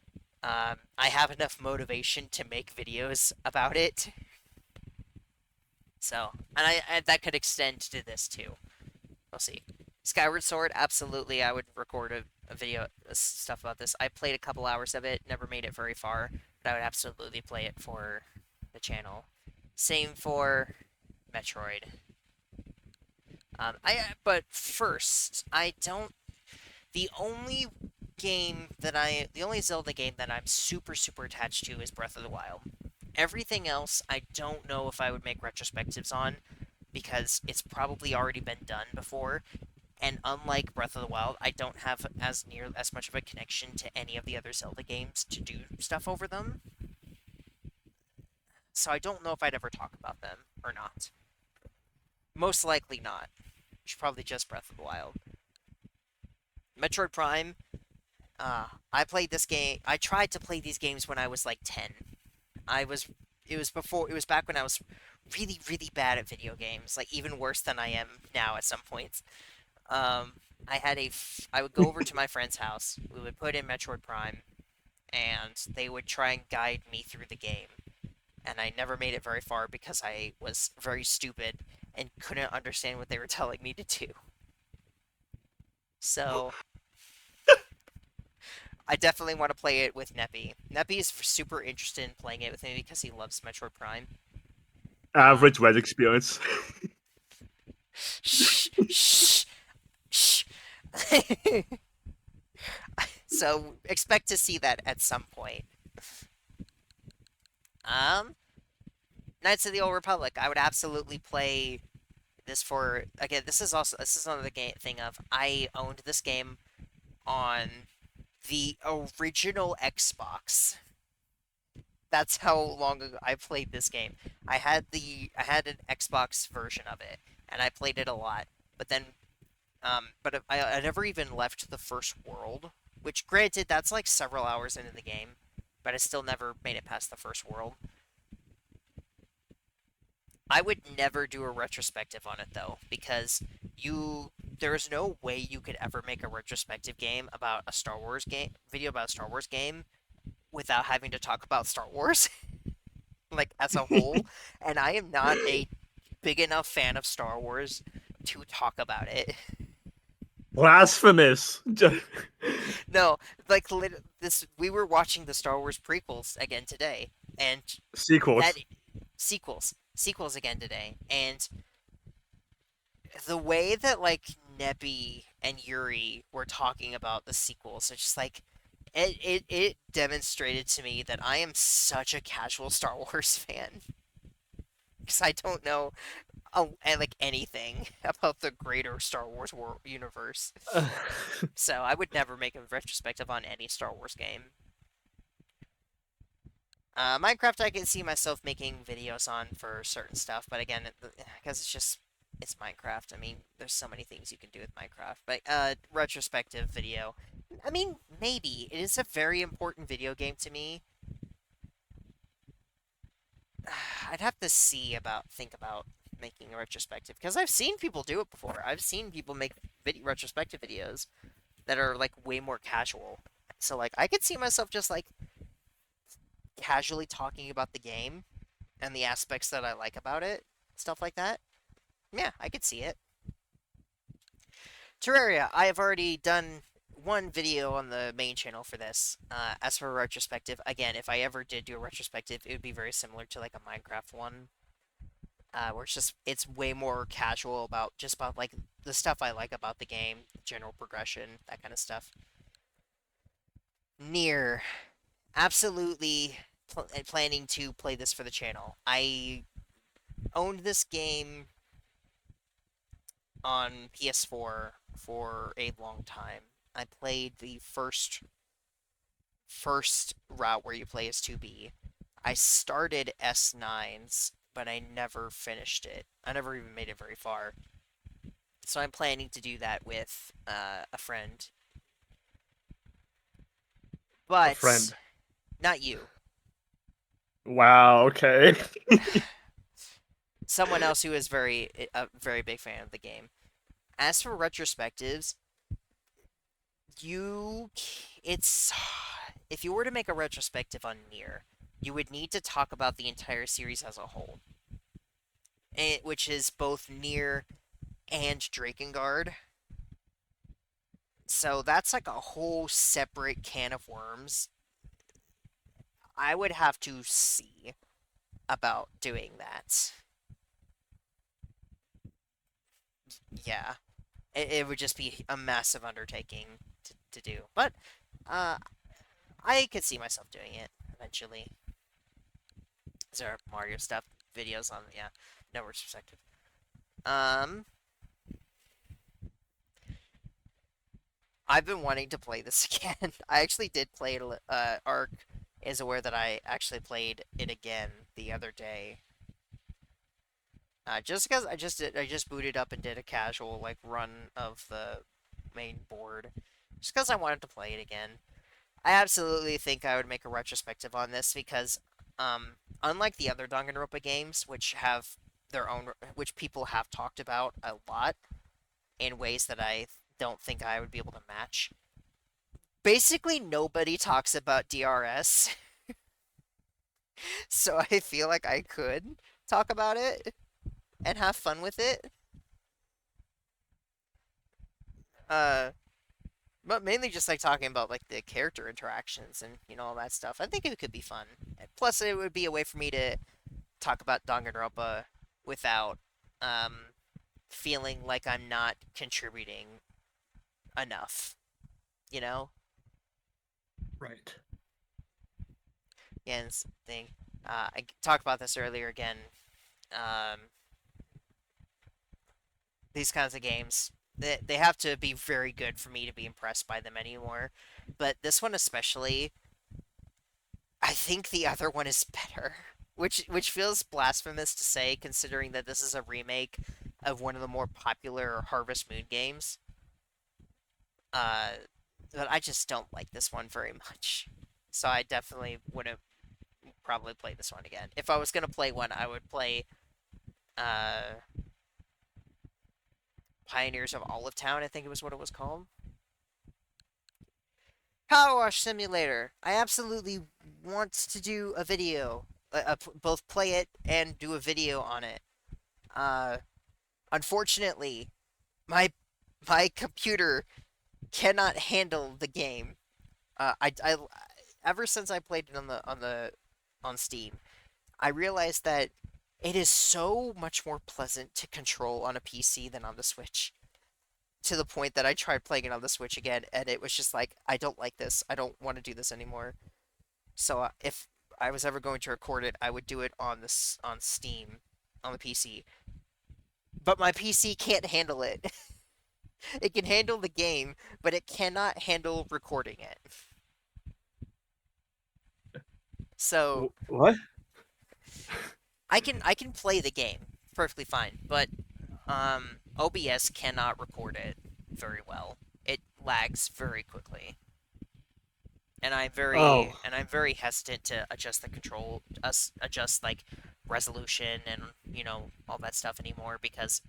I have enough motivation to make videos about it. So, and that could extend to this too. We'll see. Skyward Sword, absolutely, I would record a video stuff about this. I played a couple hours of it, never made it very far, but I would absolutely play it for the channel. Same for Metroid. But first, I don't. The only the only Zelda game that I'm super attached to is Breath of the Wild. Everything else, I don't know if I would make retrospectives on because it's probably already been done before. And unlike Breath of the Wild, I don't have as much of a connection to any of the other Zelda games to do stuff over them. so I don't know if I'd ever talk about them or not. Most likely not. Should probably just Breath of the Wild. Metroid Prime. I played this game. I tried to play these games when I was like 10. I was. It was before. It was back when I was really, really bad at video games. Like even worse than I am now at some points. Um, I would go over to my friend's house. We would put in Metroid Prime, and they would try and guide me through the game. And I never made it very far because I was very stupid and couldn't understand what they were telling me to do. So I definitely want to play it with Neppy. Neppy is super interested in playing it with me because he loves Metroid Prime. Average Red experience. Shh, shh, shh. So expect to see that at some point. Um, Knights of the Old Republic. I would absolutely play this for again. This is another game thing of I owned this game on the original Xbox. That's how long ago I played this game. I had an Xbox version of it, and I played it a lot. But then, I never even left the first world. Which, granted, that's like several hours into the game, but I still never made it past the first world. I would never do a retrospective on it though, because there is no way you could ever make a retrospective game about a Star Wars game video about a Star Wars game without having to talk about Star Wars like as a whole, and I am not a big enough fan of Star Wars to talk about it. Blasphemous. No, like this we were watching the Star Wars prequels again today, and that Sequels. sequels again today, and the way that like Neppy and Yuri were talking about the sequels, it's just like it demonstrated to me that I am such a casual Star Wars fan because I don't know like anything about the greater Star Wars universe. So I would never make a retrospective on any Star Wars game. Minecraft, I can see myself making videos on for certain stuff, but again, because it's Minecraft. I mean, there's so many things you can do with Minecraft. But retrospective video. I mean, maybe it is a very important video game to me. I'd have to think about making a retrospective because I've seen people do it before. I've seen people make retrospective videos that are like way more casual. So like I could see myself just like casually talking about the game and the aspects that I like about it, stuff like that. Yeah, I could see it. Terraria, I have already done one video on the main channel for this. As for a retrospective, again, if I ever did do a retrospective, it would be very similar to like a Minecraft one, where it's way more casual about just about like the stuff I like about the game, general progression, that kind of stuff. Near, absolutely planning to play this for the channel. I owned this game on PS4 for a long time. I played the first route where you play as 2B. I started S9s, but I never finished it. I never even made it very far. So I'm planning to do that with a friend, A but friend. not you. Wow, okay. Someone else who is a very big fan of the game. As for retrospectives, you it's if you were to make a retrospective on Nier, you would need to talk about the entire series as a whole, which is both Nier and Drakengard. So that's like a whole separate can of worms. I would have to see about doing that. Yeah, it would just be a massive undertaking to do. But uh, I could see myself doing it eventually. Is there Mario stuff videos on? Yeah, no perspective. Um, I've been wanting to play this again. I actually did play Arc is aware that I actually played it again the other day. Just because I just booted up and did a casual like run of the main board, just because I wanted to play it again. I absolutely think I would make a retrospective on this because, unlike the other Danganronpa games, which have their own, which people have talked about a lot in ways that I don't think I would be able to match. Basically, nobody talks about DRS, so I feel like I could talk about it and have fun with it. Uh, but mainly just like talking about like the character interactions and all that stuff. I think it could be fun. Plus, it would be a way for me to talk about Danganronpa without um, feeling like I'm not contributing enough. You know, Right. yeah, and thing. I talked about this earlier again. Um, these kinds of games, they have to be very good for me to be impressed by them anymore. But this one especially, I think the other one is better. Which feels blasphemous to say, considering that this is a remake of one of the more popular Harvest Moon games. Uh, but I just don't like this one very much. So I definitely wouldn't probably play this one again. If I was gonna play one, I would play uh, Pioneers of Olive Town. I think it was what it was called. Power Wash Simulator. I absolutely want to do a video, both play it and do a video on it. Uh, Unfortunately, my my computer cannot handle the game. I ever since I played it on Steam, I realized that it is so much more pleasant to control on a PC than on the Switch. To the point that I tried playing it on the Switch again, and it was just like, I don't like this. I don't want to do this anymore. So if I was ever going to record it, I would do it on Steam on the PC. But my PC can't handle it. It can handle the game, but it cannot handle recording it. So What? I can play the game perfectly fine, but OBS cannot record it very well. It lags very quickly. Oh, And I'm very hesitant to adjust the control adjust like resolution and all that stuff anymore because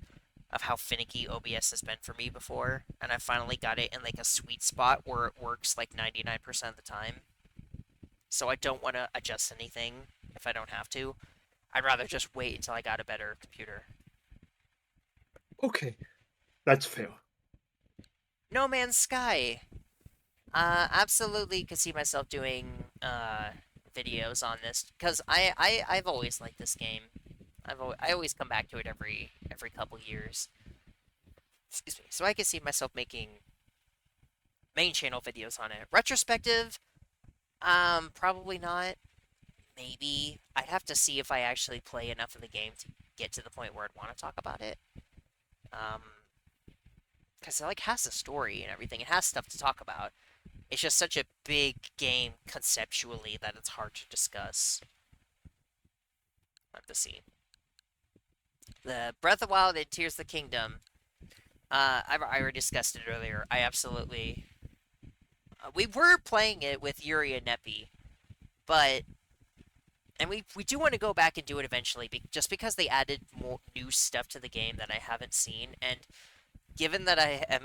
of how finicky OBS has been for me before, and I finally got it in like a sweet spot where it works like 99% of the time. So I don't want to adjust anything if I don't have to. I'd rather just wait until I got a better computer. okay. That's fair. No Man's Sky. Absolutely could see myself doing videos on this because I've always liked this game. I always come back to it every couple years. Excuse me. So I could see myself making main channel videos on it. Retrospective, probably not. Maybe I'd have to see if I actually play enough of the game to get to the point where I'd want to talk about it. Um, because it like has a story and everything. It has stuff to talk about. It's just such a big game conceptually that it's hard to discuss. I have to see. The Breath of the Wild and Tears of the Kingdom. I already discussed it earlier. I absolutely. We were playing it with Yuri and Neppy, but we do want to go back and do it eventually, just because they added more new stuff to the game that I haven't seen, and given that I am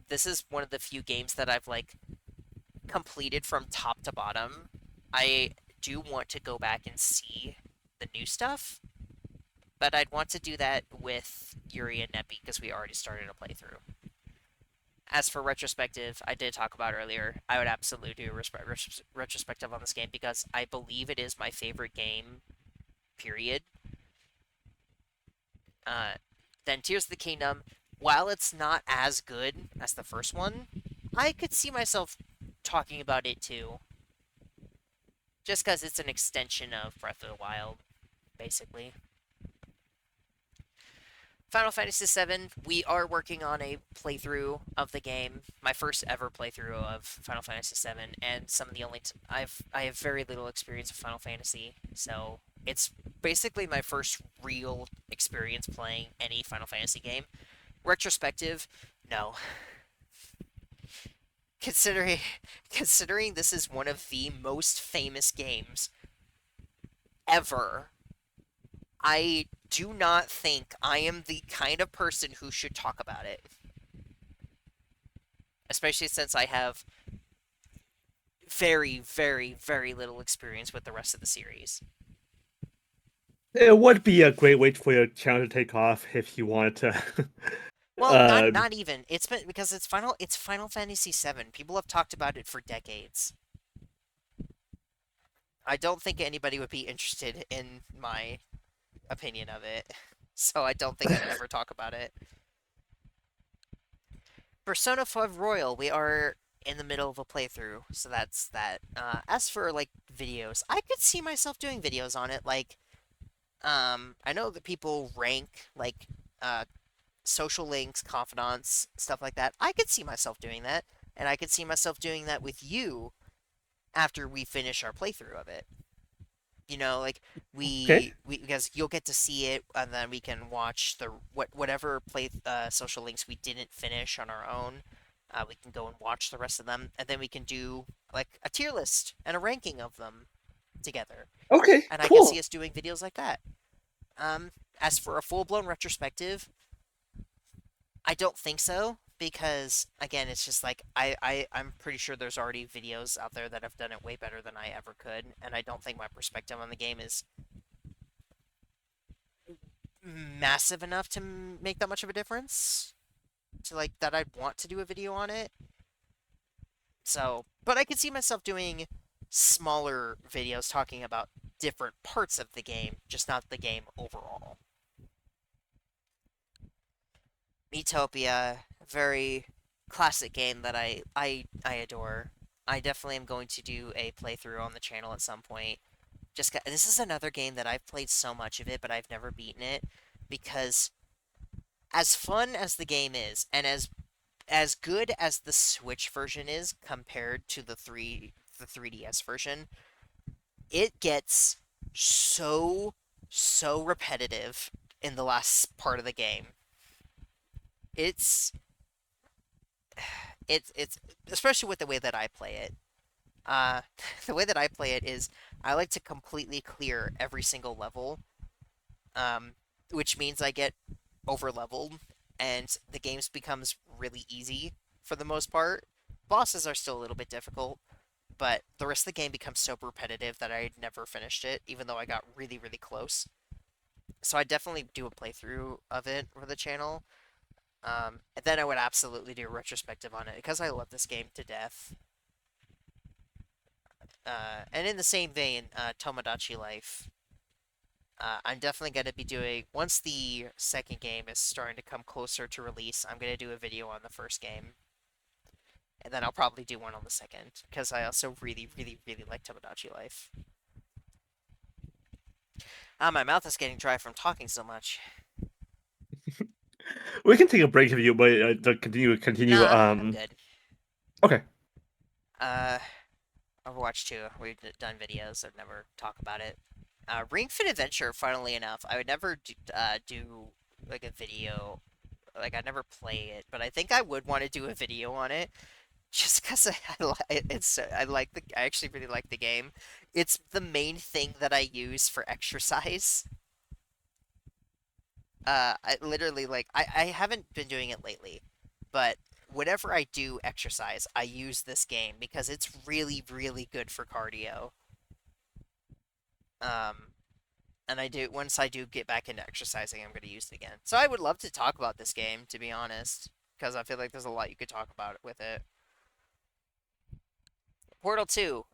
this is one of the few games that I've like completed from top to bottom. I do want to go back and see the new stuff, but I'd want to do that with Yuri and Neppy because we already started a playthrough. As for retrospective, I did talk about earlier. I would absolutely do a retrospective on this game because I believe it is my favorite game. Period. Uh, then Tears of the Kingdom, while it's not as good as the first one, I could see myself talking about it too. Just because it's an extension of Breath of the Wild, basically. Final Fantasy VII, we are working on a playthrough of the game. My first ever playthrough of Final Fantasy VII, and some of the only I have very little experience with Final Fantasy, so it's basically my first real experience playing any Final Fantasy game. Retrospective, no. Considering considering this is one of the most famous games ever, I do not think I am the kind of person who should talk about it, especially since I have very, very, very little experience with the rest of the series. It would be a great way for your channel to take off if you wanted to. Well, not um, not even. It's been because it's Final Fantasy VII. People have talked about it for decades. I don't think anybody would be interested in my opinion of it. So I don't think I'd ever talk about it. Persona 5 Royal, we are in the middle of a playthrough, so that's that. As for like videos, I could see myself doing videos on it. Like, I know that people rank like uh social links, confidants, stuff like that. I could see myself doing that, and I could see myself doing that with you after we finish our playthrough of it. Like okay. we because you'll get to see it, and then we can watch the whatever play social links we didn't finish on our own. We can go and watch the rest of them, and then we can do like a tier list and a ranking of them together. Okay. And I can see Cool. us doing videos like that. Um, as for a full blown retrospective, I don't think so because again, it's just like I'm pretty sure there's already videos out there that have done it way better than I ever could, and I don't think my perspective on the game is massive enough to make that much of a difference to like that I'd want to do a video on it. So, but I could see myself doing smaller videos talking about different parts of the game, just not the game overall. Metopia, very classic game that I adore. I definitely am going to do a playthrough on the channel at some point. This is another game that I've played so much of it, but I've never beaten it because as fun as the game is, and as good as the Switch version is compared to the 3DS version, it gets so repetitive in the last part of the game. It's it's especially with the way that I play it. Uh, the way that I play it is I like to completely clear every single level, um, which means I get over leveled, and the game becomes really easy for the most part. Bosses are still a little bit difficult, but the rest of the game becomes so repetitive that I never finished it, even though I got really, really close. So I definitely do a playthrough of it for the channel. And then I would absolutely do a retrospective on it because I love this game to death. And in the same vein, Tomodachi Life. I'm definitely going to be doing, once the second game is starting to come closer to release, I'm going to do a video on the first game. And then I'll probably do one on the second, because I also really, really, really like Tomodachi Life. My mouth is getting dry from talking so much. We can take a break if you but to continue. Nah, I'm good. Okay. Uh, Overwatch 2, we've done videos, I've never talked about it. Ring Fit Adventure, funnily enough, I would never do like a video, like I'd never play it, but I think I would want to do a video on it, just because I actually really like the game. It's the main thing that I use for exercise. I literally I haven't been doing it lately, but whenever I do exercise, I use this game because it's really, really good for cardio. Um, and once I do get back into exercising, I'm going to use it again. So I would love to talk about this game, to be honest, because I feel like there's a lot you could talk about with it. Portal 2.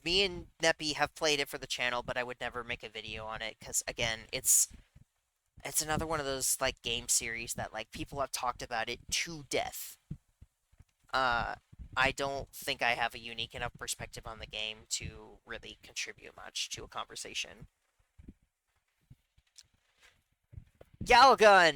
Me and Neppy have played it for the channel, but I would never make a video on it because again, it's another one of those like game series that like people have talked about it to death. Uh, I don't think I have a unique enough perspective on the game to really contribute much to a conversation. Galgun,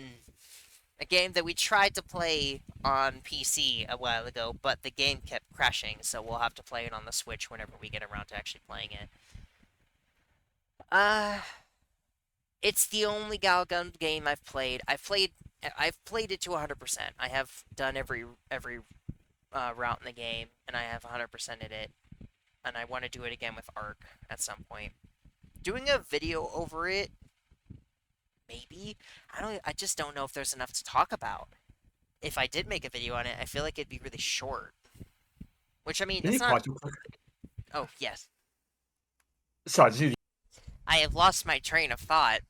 a game that we tried to play on PC a while ago, but the game kept crashing, so we'll have to play it on the Switch whenever we get around to actually playing it. Uh, it's the only Galgun game I've played it to 100%. I have done every route in the game, and I have 100%ed it, and I want to do it again with Ark at some point. Doing a video over it, maybe. I just don't know if there's enough to talk about. If I did make a video on it, I feel like it'd be really short. Which I mean, Can it's you not. pause real quick? Oh yes, Sorry, I have lost my train of thought.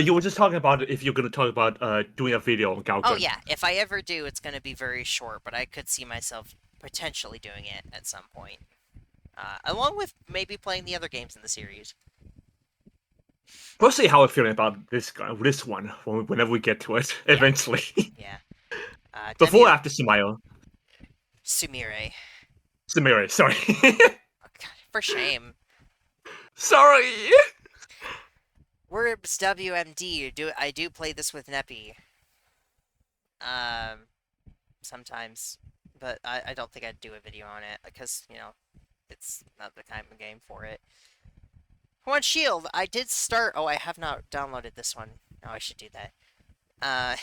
you were just talking about if you're gonna talk about doing a video on Oh Galgun. yeah, if I ever do, it's gonna be very short, but I could see myself potentially doing it at some point, along with maybe playing the other games in the series. We'll see how I'm feeling about this one whenever we get to it Yeah, eventually. yeah. Before or W after Sumail? Sumire. Sumire, sorry. Oh, God, for shame. Sorry. Words WMD. I do play this with Neppy. Um, sometimes, but I don't think I'd do a video on it because it's not the kind of game for it. One Shield. I did start. Oh, I have not downloaded this one. No, I should do that. Uh,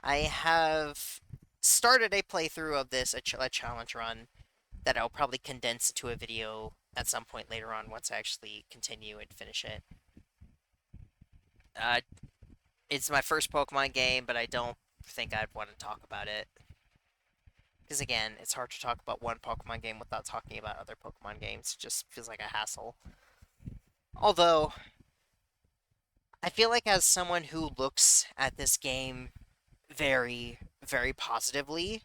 I have started a playthrough of this, a challenge run that I'll probably condense into a video at some point later on once I actually continue and finish it. Uh, it's my first Pokemon game, but I don't think I'd want to talk about it. Because again, it's hard to talk about one Pokemon game without talking about other Pokemon games. It just feels like a hassle. Although, I feel like as someone who looks at this game very, very positively,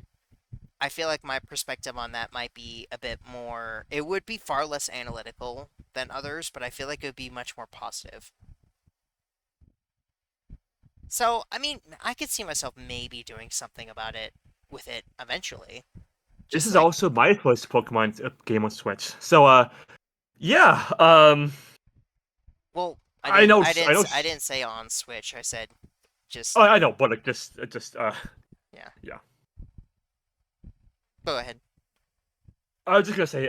I feel like my perspective on that might be a bit more. It would be far less analytical than others, but I feel like it would be much more positive. So, I mean, I could see myself maybe doing something about it with it eventually. This Just is like, also my first Pokemon game on Switch. So yeah, well, I know I know I didn't say on Switch. I said just, oh, I know, but like just yeah. yeah. Go ahead. I was just gonna say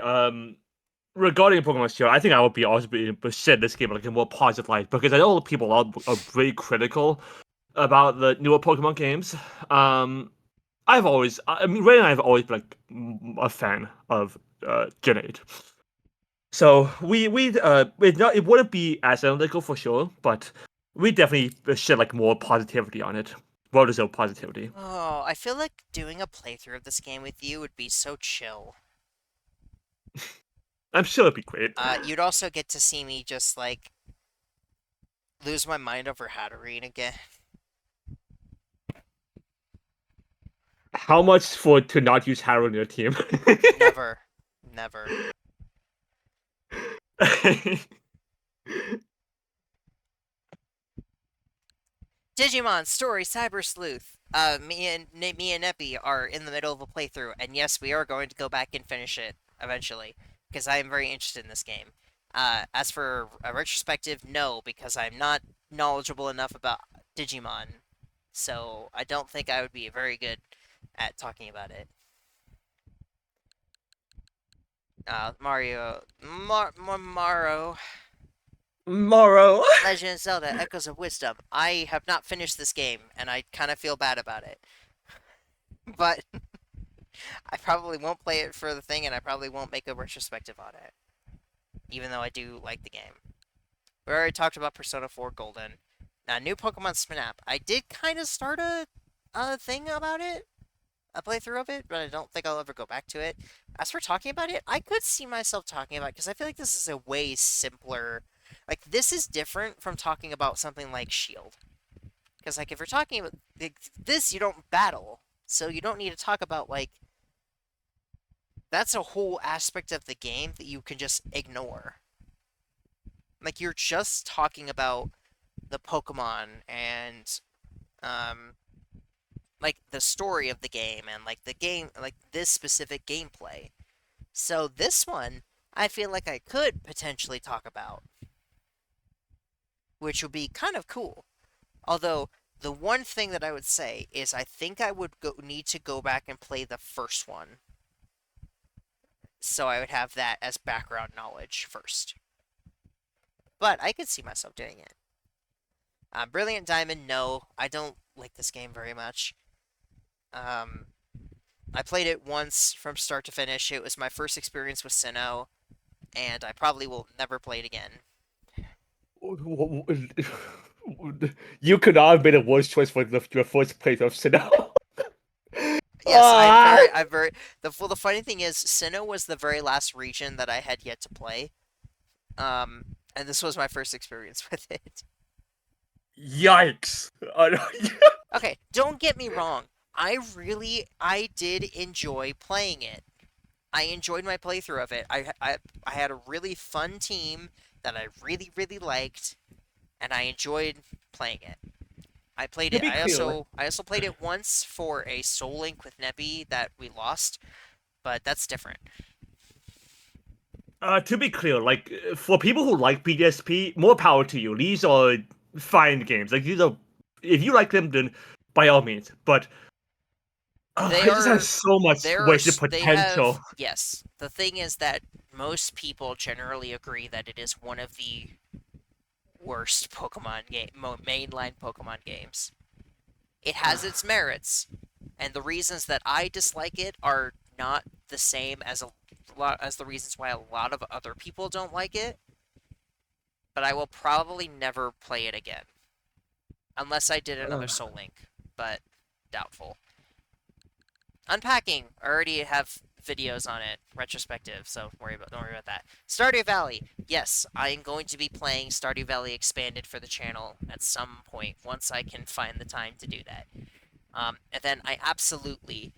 regarding Pokemon Shield, I think I would be also be present this game like a more positive light because I know people are very critical about the newer Pokemon games. I mean, Ray and I have always been like a fan of Gen 8. So it wouldn't be as analytical for sure, but we definitely shed like more positivity on it. Well deserved positivity. Oh, I feel like doing a playthrough of this game with you would be so chill. I'm sure it'd be great. You'd also get to see me just like lose my mind over Hatterene again. How much for to not use Harold in your team? Never, never. Digimon Story Cyber Sleuth. Me and Epi are in the middle of a playthrough, and yes, we are going to go back and finish it eventually because I am very interested in this game. As for a retrospective, no, because I'm not knowledgeable enough about Digimon, so I don't think I would be very good at talking about it. Mario, Morrow. Legend of Zelda: Echoes of Wisdom. I have not finished this game, and I kind of feel bad about it, but I probably won't play it for the thing, and I probably won't make a retrospective on it, even though I do like the game. We already talked about Persona 4 Golden. Now, new Pokemon Snap. I did kind of start a thing about it, a playthrough of it, but I don't think I'll ever go back to it. As for talking about it, I could see myself talking about it because I feel like this is a way simpler. Like, this is different from talking about something like Shield. Because, like, if you're talking about this, you don't battle. So you don't need to talk about, like, that's a whole aspect of the game that you can just ignore. Like you're just talking about the Pokemon and um like the story of the game and like the game like this specific gameplay. So this one I feel like I could potentially talk about, which would be kind of cool. Although the one thing that I would say is I think I would need to go back and play the first one, so I would have that as background knowledge first. But I could see myself doing it. Brilliant Diamond, no, I don't like this game very much. Um, I played it once from start to finish. It was my first experience with Sinnoh, and I probably will never play it again. You could not have made a worse choice for your first playthrough of Sinnoh. Yes, Ah! I'm very. The funny thing is, Sinnoh was the very last region that I had yet to play. And this was my first experience with it. Yikes! Okay, don't get me wrong. I did enjoy playing it. I enjoyed my playthrough of it. I had a really fun team that I really liked, and I enjoyed playing it. I played To it. be clear, like, I also played it once for a Soul Link with Neppy that we lost, but that's different. for people who like BDSP, more power to you. These are fine games. Like these are, if you like them, then by all means. But They it just has are so much wasted they have potential. yes. The thing is that most people generally agree that it is one of the worst mainline Pokemon games. It has its merits, and the reasons that I dislike it are not the same as a lot as the reasons why a lot of other people don't like it. But I will probably never play it again unless I did another Soul Link, but doubtful. Unpacking, I already have videos on it, retrospective, so don't worry about that. Stardew Valley, yes, I am going to be playing Stardew Valley Expanded for the channel at some point once I can find the time to do that. And then I absolutely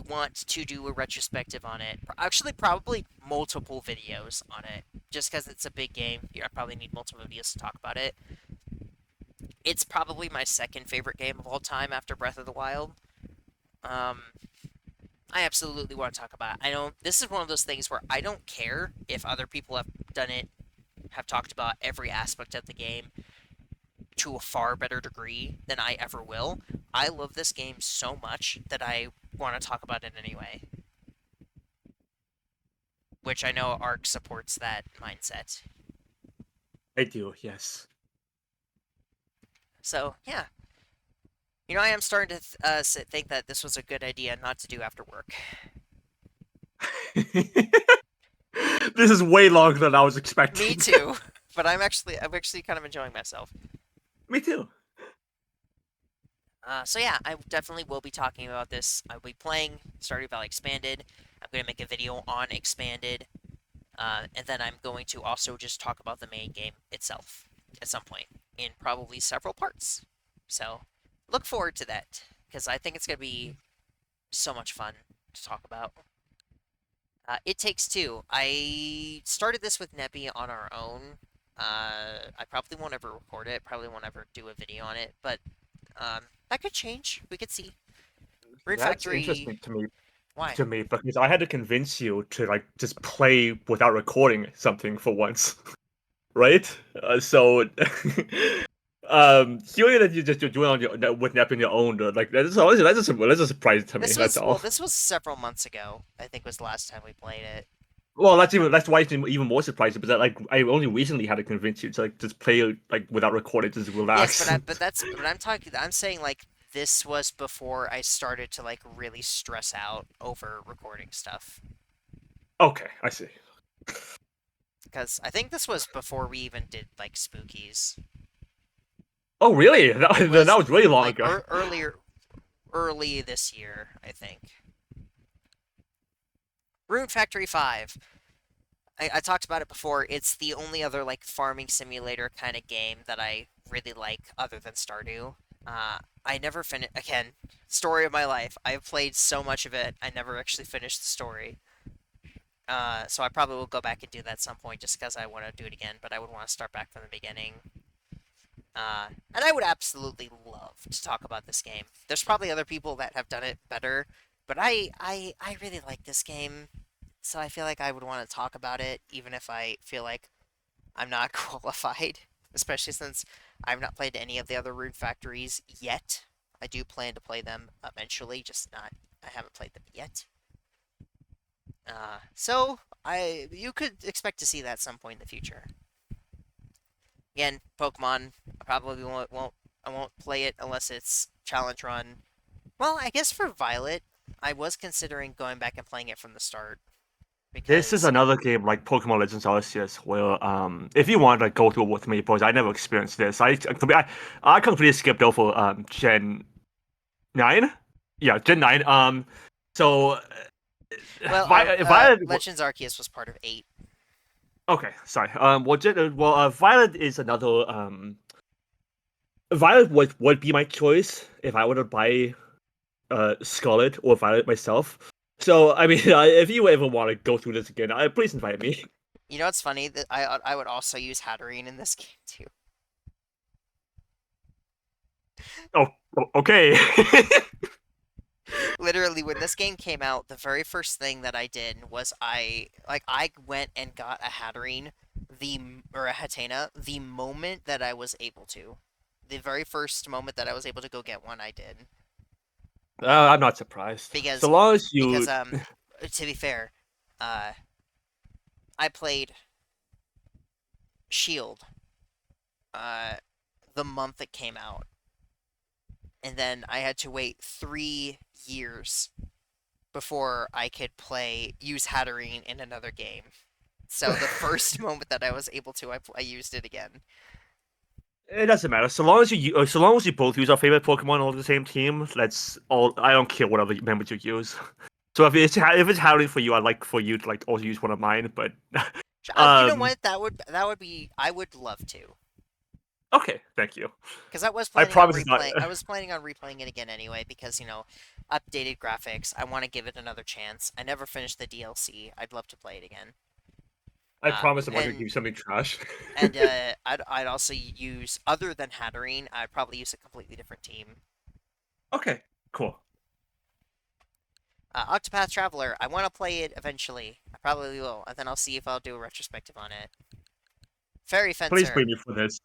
want to do a retrospective on it. Actually, probably multiple videos on it, just because it's a big game. I probably need multiple videos to talk about it. It's probably my second favorite game of all time after Breath of the Wild. Um, I absolutely want to talk about it. I know this is one of those things where I don't care if other people have done it, have talked about every aspect of the game to a far better degree than I ever will. I love this game so much that I want to talk about it anyway, which I know Arc supports that mindset. I do, yes. So, yeah. I am starting to think that this was a good idea not to do after work. This is way longer than I was Me expecting. too, but I'm actually kind of enjoying myself. Me too. So yeah, I definitely will be talking about this. I will be playing Stardew Valley Expanded. I'm going to make a video on Expanded, and then I'm going to also just talk about the main game itself at some point in probably several parts. So look forward to that because I think it's going to be so much fun to talk about. It Takes Two. I started this with Neppy on our own. I probably won't ever record it. Probably won't ever do a video on it, but that could change. We could see. Rune That's Factory. interesting to me Why? because I had to convince you to like just play without recording something for once, right? Hearing that you're doing on your with Nep on your own, like that's a surprise to me. That's all. This was several months ago. I think was the last time we played it. Well, that's why it's even more surprising. But that like I only recently had to convince you to like just play like without recording, just Yes, relax. but I'm saying like this was before I started to like really stress out over recording stuff. Okay, I see. Because I think this was before we even did like spookies. Oh, really? It That was was really long like ago. early this year, I think. Rune Factory 5. I talked about it before. It's the only other like farming simulator kind of game that I really like other than Stardew. I never finished again. Story of my life. I've played so much of it. I never actually finished the story. So I probably will go back and do that at some point just because I want to do it again. But I would want to start back from the beginning. And I would absolutely love to talk about this game. There's probably other people that have done it better, but I really like this game, so I feel like I would want to talk about it, even if I feel like I'm not qualified. Especially since I've not played any of the other Rune Factories yet. I do plan to play them eventually, just not. I haven't played them yet. So I you could expect to see that at some point in the future. Again, Pokemon. I probably won't I won't play it unless it's challenge run. Well, I guess for Violet, I was considering going back and playing it from the start This is because another game like Pokemon Legends Arceus where if you want to like, go through with me, boys, I never experienced this. I completely skipped over Gen 9. Yeah, Gen 9. So well, Violet. Legends Arceus was part of 8. Okay, sorry. Violet is another. Violet would be my choice if I were to buy Scarlet or Violet myself. So I mean, if you ever want to go through this again, please invite me. You know what's funny? That I would also use Hatterene in this game too. Oh, okay. Literally, when this game came out, the very first thing that I did was I went and got a Hatterene, or a Hatena, the moment that I was able to. The very first moment that I was able to go get one, I did. I'm not surprised. So Because long as because you. to be fair, uh I played Shield uh the month it came out, and then I had to wait 3 years before I could use Hatterene in another game. So the first moment that I was able to, I used it again. It doesn't matter. So long as you both use our favorite Pokemon on the same team, let's all. I don't care whatever members you use. So if it's Howling for you, I'd like for you to like also use one of mine. But You know um, what? That would be. I would love to, okay, thank you. because I was I planning on promise it's not. replaying. I was planning on replaying it again anyway, because updated graphics. I want to give it another chance. I never finished the DLC. I'd love to play it again. I promise I'm not gonna give And you something trash. I'd also use, other than Hatterene, I'd probably use a completely different team. Okay, cool. Octopath Traveler. I want to play it eventually. I probably will, and then I'll see if I'll do a retrospective on it. Fairy Please Fencer. blame me for this.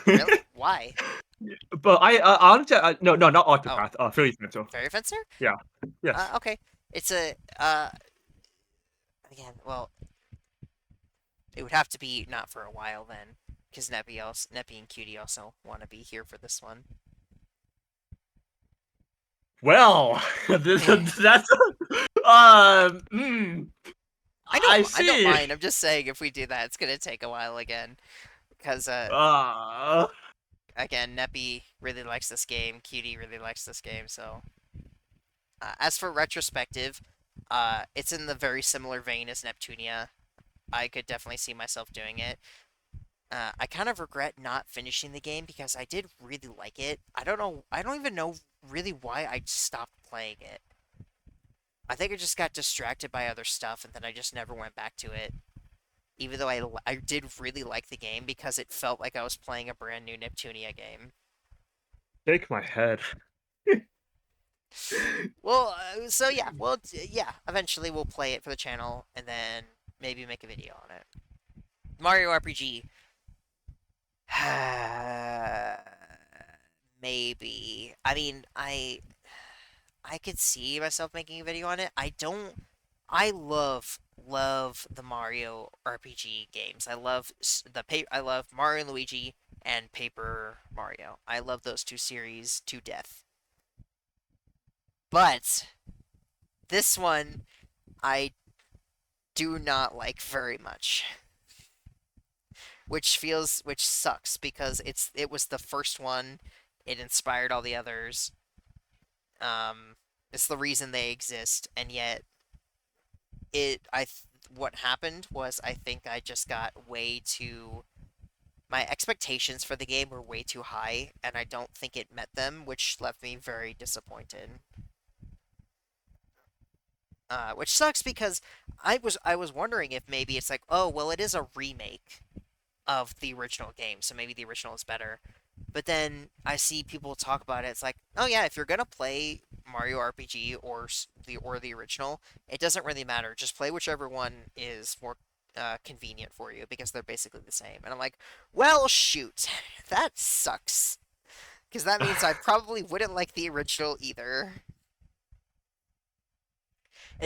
Really? Why? But honestly, no, not Oh, Octopath. Fairy Fencer. Fairy Fencer? Yeah. Yes. Okay. It's a again. Well, it would have to be not for a while then, because Neppy and Cutie also want to be here for this one. Well, that's I I don't see. mind. I'm just saying, if we do that, it's gonna take a while again, because Uh, again, Neppy really likes this game. Cutie really likes this game. So, as for retrospective, it's in the very similar vein as Neptunia. I could definitely see myself doing it. I kind of regret not finishing the game because I did really like it. I don't know. I don't even know really why I stopped playing it. I think I just got distracted by other stuff, and then I just never went back to it. Even though I did really like the game because it felt like I was playing a brand new Neptunia game. shake my head. Well, so yeah, well, yeah. Eventually, we'll play it for the channel, and then maybe make a video on it. Mario RPG. Maybe. I mean, I could see myself making a video on it. I don't. I love the Mario RPG games. I love Mario and Luigi and Paper Mario. I love those two series to death. But this one I do not like very much, which sucks because it was the first one. It inspired all the others. Um, it's the reason they exist, and yet what happened was, I think I just got way too. My expectations for the game were way too high, and I don't think it met them, which left me very disappointed. Which sucks because I was wondering if maybe it's like, oh well, it is a remake of the original game, so maybe the original is better. But then I see people talk about it. It's like, oh yeah, if you're gonna play Mario RPG or the original, it doesn't really matter. Just play whichever one is more. convenient for you because they're basically the same. And I'm like, well, shoot, that sucks because that means I probably wouldn't like the original either.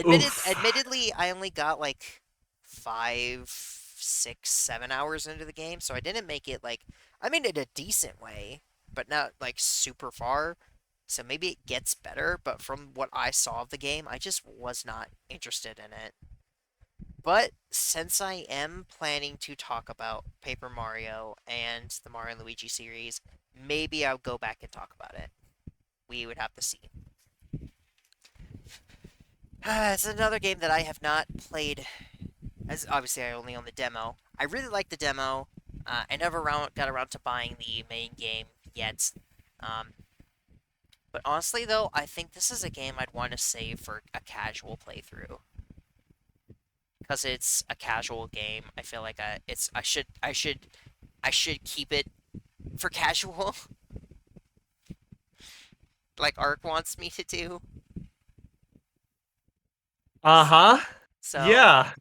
Oof. Admittedly, I only got like 5, 6, 7 hours into the game, so I didn't make it like I made it a decent way, but not like super far. So maybe it gets better, but from what I saw of the game, I just was not interested in it. But since I am planning to talk about Paper Mario and the Mario and Luigi series, maybe I'll go back and talk about it. We would have to see. It's another game that I have not played. As obviously, I only own the demo. I really like the demo. I never got around to buying the main game yet. Um, but honestly, though, I think this is a game I'd want to save for a casual playthrough because it's a casual game. I feel like I should keep it for casual, like Ark wants me to do. Uh-huh. So, Yeah.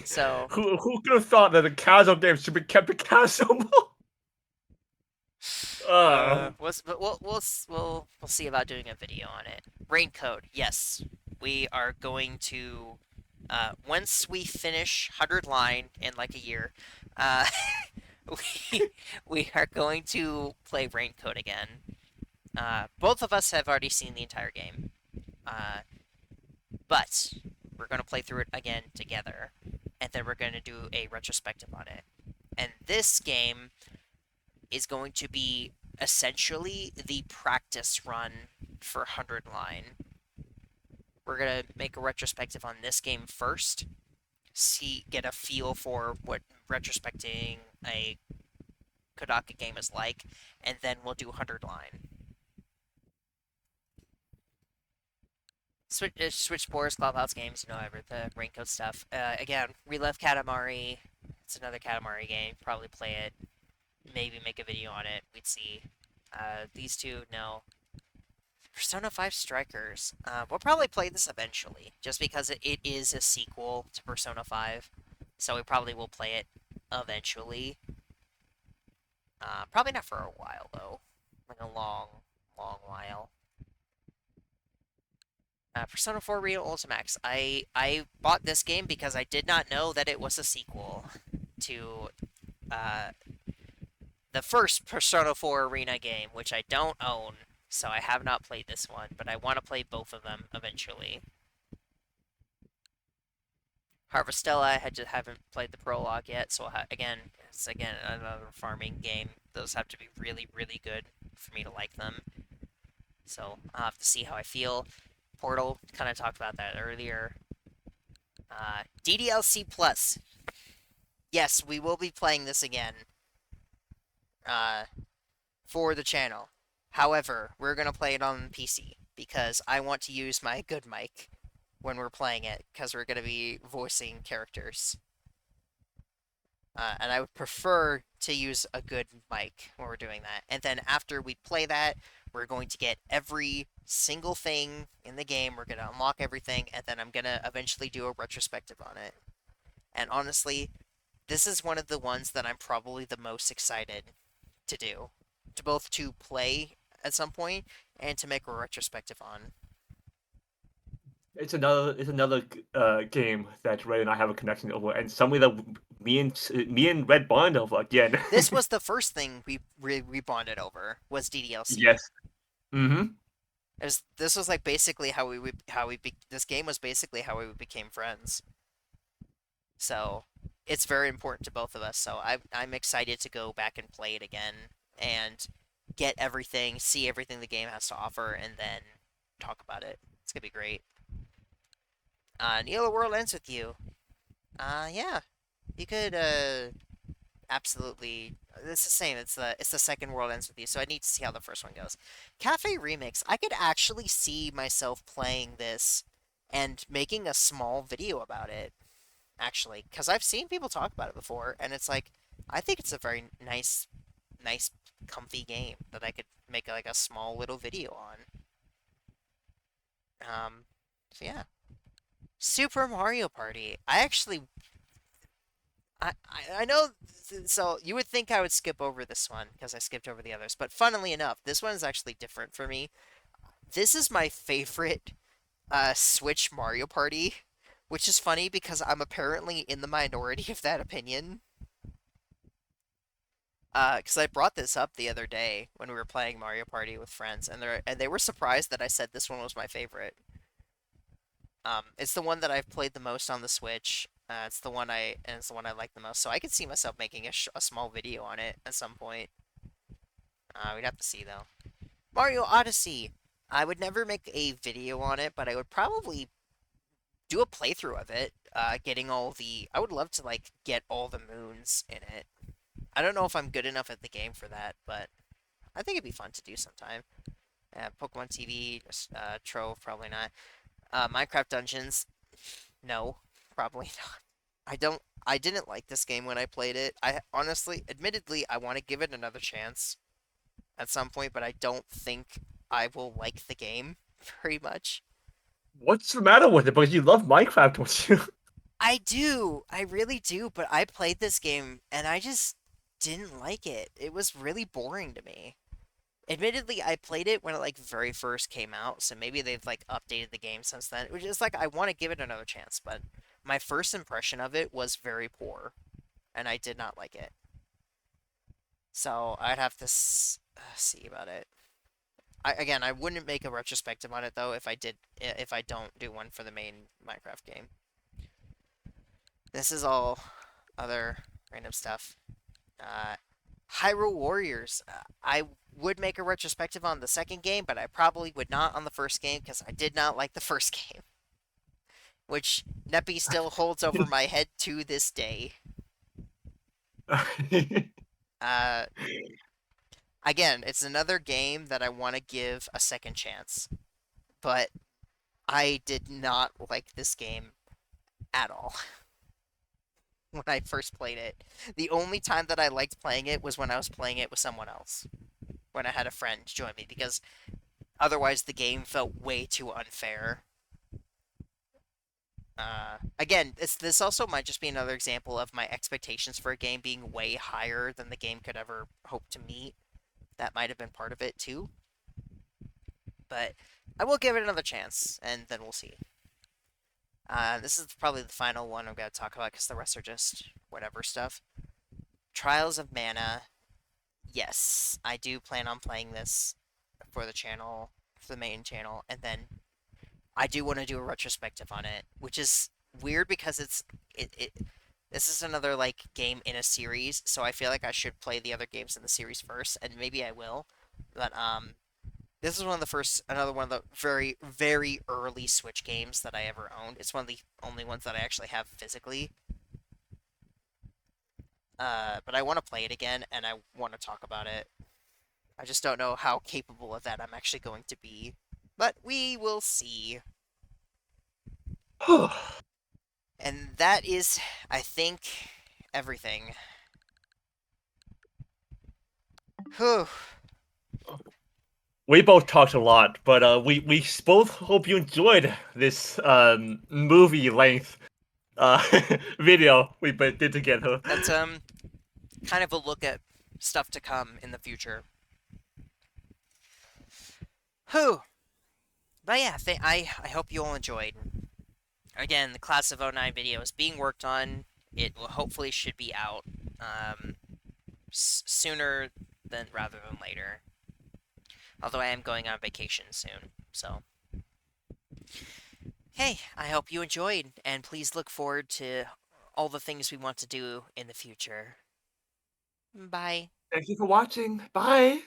so, Who could have thought that a casual game should be kept casual? but we'll see about doing a video on it. Raincoat, yes, we are going to. Once we finish 100 line in like a year, uh, we we are going to play Raincoat again. Both of us have already seen the entire game, uh, but we're going to play through it again together, and then we're going to do a retrospective on it. And this game is going to be essentially the practice run for 100 line. We're going to make a retrospective on this game first, get a feel for what retrospecting a Kodaka game is like, and then we'll do 100 line. Switch Boars, Clubhouse games, the Raincoat stuff. Again, we love Katamari. It's another Katamari game. Probably play it. Maybe make a video on it. We'd see. These two, no. Persona 5 Strikers. We'll probably play this eventually, just because it is a sequel to Persona 5. So we probably will play it eventually. Probably not for a while, though. Like a long, long while. Persona 4 Real Ultimax. I bought this game because I did not know that it was a sequel to uh, the first Persona 4 Arena game, which I don't own, so I have not played this one, but I want to play both of them eventually. Harvestella, I just haven't played the prologue yet, so again, it's again another farming game. Those have to be really, really good for me to like them. So I'll have to see how I feel. Portal, kind of talked about that earlier. DDLC Plus. Yes, we will be playing this again uh, for the channel. However, we're going to play it on PC because I want to use my good mic when we're playing it because we're going to be voicing characters. And I would prefer to use a good mic when we're doing that. And then after we play that, we're going to get every single thing in the game. We're going to unlock everything, and then I'm going to eventually do a retrospective on it. And honestly, this is one of the ones that I'm probably the most excited to do. To both to play at some point and to make a retrospective on. It's another game that Red and I have a connection over, and something that me and Red bond over again. This was the first thing we bonded over was DDLC. Yes. Mm-hmm. This was like basically this game was basically how we became friends. So it's very important to both of us. So I'm excited to go back and play it again and get everything, see everything the game has to offer, and then talk about it. It's gonna be great. Neil, the world ends with you. Yeah, you could absolutely. It's the same. It's the second world ends with you. So I need to see how the first one goes. Cafe Remix. I could actually see myself playing this and making a small video about it. Actually, because I've seen people talk about it before, and it's like I think it's a very nice, comfy game that I could make like a small little video on. Um, so yeah, Super Mario Party. I actually I know. So you would think I would skip over this one because I skipped over the others, but funnily enough, this one is actually different for me. This is my favorite Switch Mario Party, which is funny because I'm apparently in the minority of that opinion. Because I brought this up the other day when we were playing Mario Party with friends, and they were surprised that I said this one was my favorite. It's the one that I've played the most on the Switch. It's the one I like the most. So I could see myself making a small video on it at some point. We'd have to see though. Mario Odyssey. I would never make a video on it, but I would probably do a playthrough of it. Getting all the. I would love to like get all the moons in it. I don't know if I'm good enough at the game for that, but I think it'd be fun to do sometime. Pokemon TV, Trove, probably not. Minecraft Dungeons, no, probably not. I don't. I didn't like this game when I played it. I honestly, admittedly, I want to give it another chance at some point, but I don't think I will like the game very much. What's the matter with it? Because you love Minecraft, don't you? I do. I really do, but I played this game and I just didn't like it. It was really boring to me. Admittedly, I played it when it like very first came out, so maybe they've like updated the game since then. Which is like I want to give it another chance, but my first impression of it was very poor, and I did not like it. So I'd have to see about it. Again, I wouldn't make a retrospective on it though if I don't do one for the main Minecraft game. This is all other random stuff. Uh, Hyrule Warriors. I would make a retrospective on the second game, but I probably would not on the first game because I did not like the first game, which Neppy still holds over my head to this day. Uh, Again, it's another game that I want to give a second chance, but I did not like this game at all when I first played it. The only time that I liked playing it was when I was playing it with someone else, when I had a friend join me, because otherwise the game felt way too unfair. Again, this also might just be another example of my expectations for a game being way higher than the game could ever hope to meet. That might have been part of it too, but I will give it another chance, and then we'll see. This is probably the final one I'm going to talk about because the rest are just whatever stuff. Trials of Mana. Yes, I do plan on playing this for the channel, for the main channel, and then I do want to do a retrospective on it, which is weird because it this is another like game in a series, so I feel like I should play the other games in the series first, and maybe I will. But this is one of the first, another one of the very very early Switch games that I ever owned. It's one of the only ones that I actually have physically. But I want to play it again, and I want to talk about it. I just don't know how capable of that I'm actually going to be, but we will see. And that is, I think, everything. Whew. We both talked a lot, but we both hope you enjoyed this movie length uh video we did together. That's kind of a look at stuff to come in the future. Whew. But yeah, I hope you all enjoyed. Again, the Class of '09 video is being worked on. It will hopefully should be out um, sooner than rather than later. Although I am going on vacation soon, so hey, I hope you enjoyed, and please look forward to all the things we want to do in the future. Bye. Thank you for watching. Bye.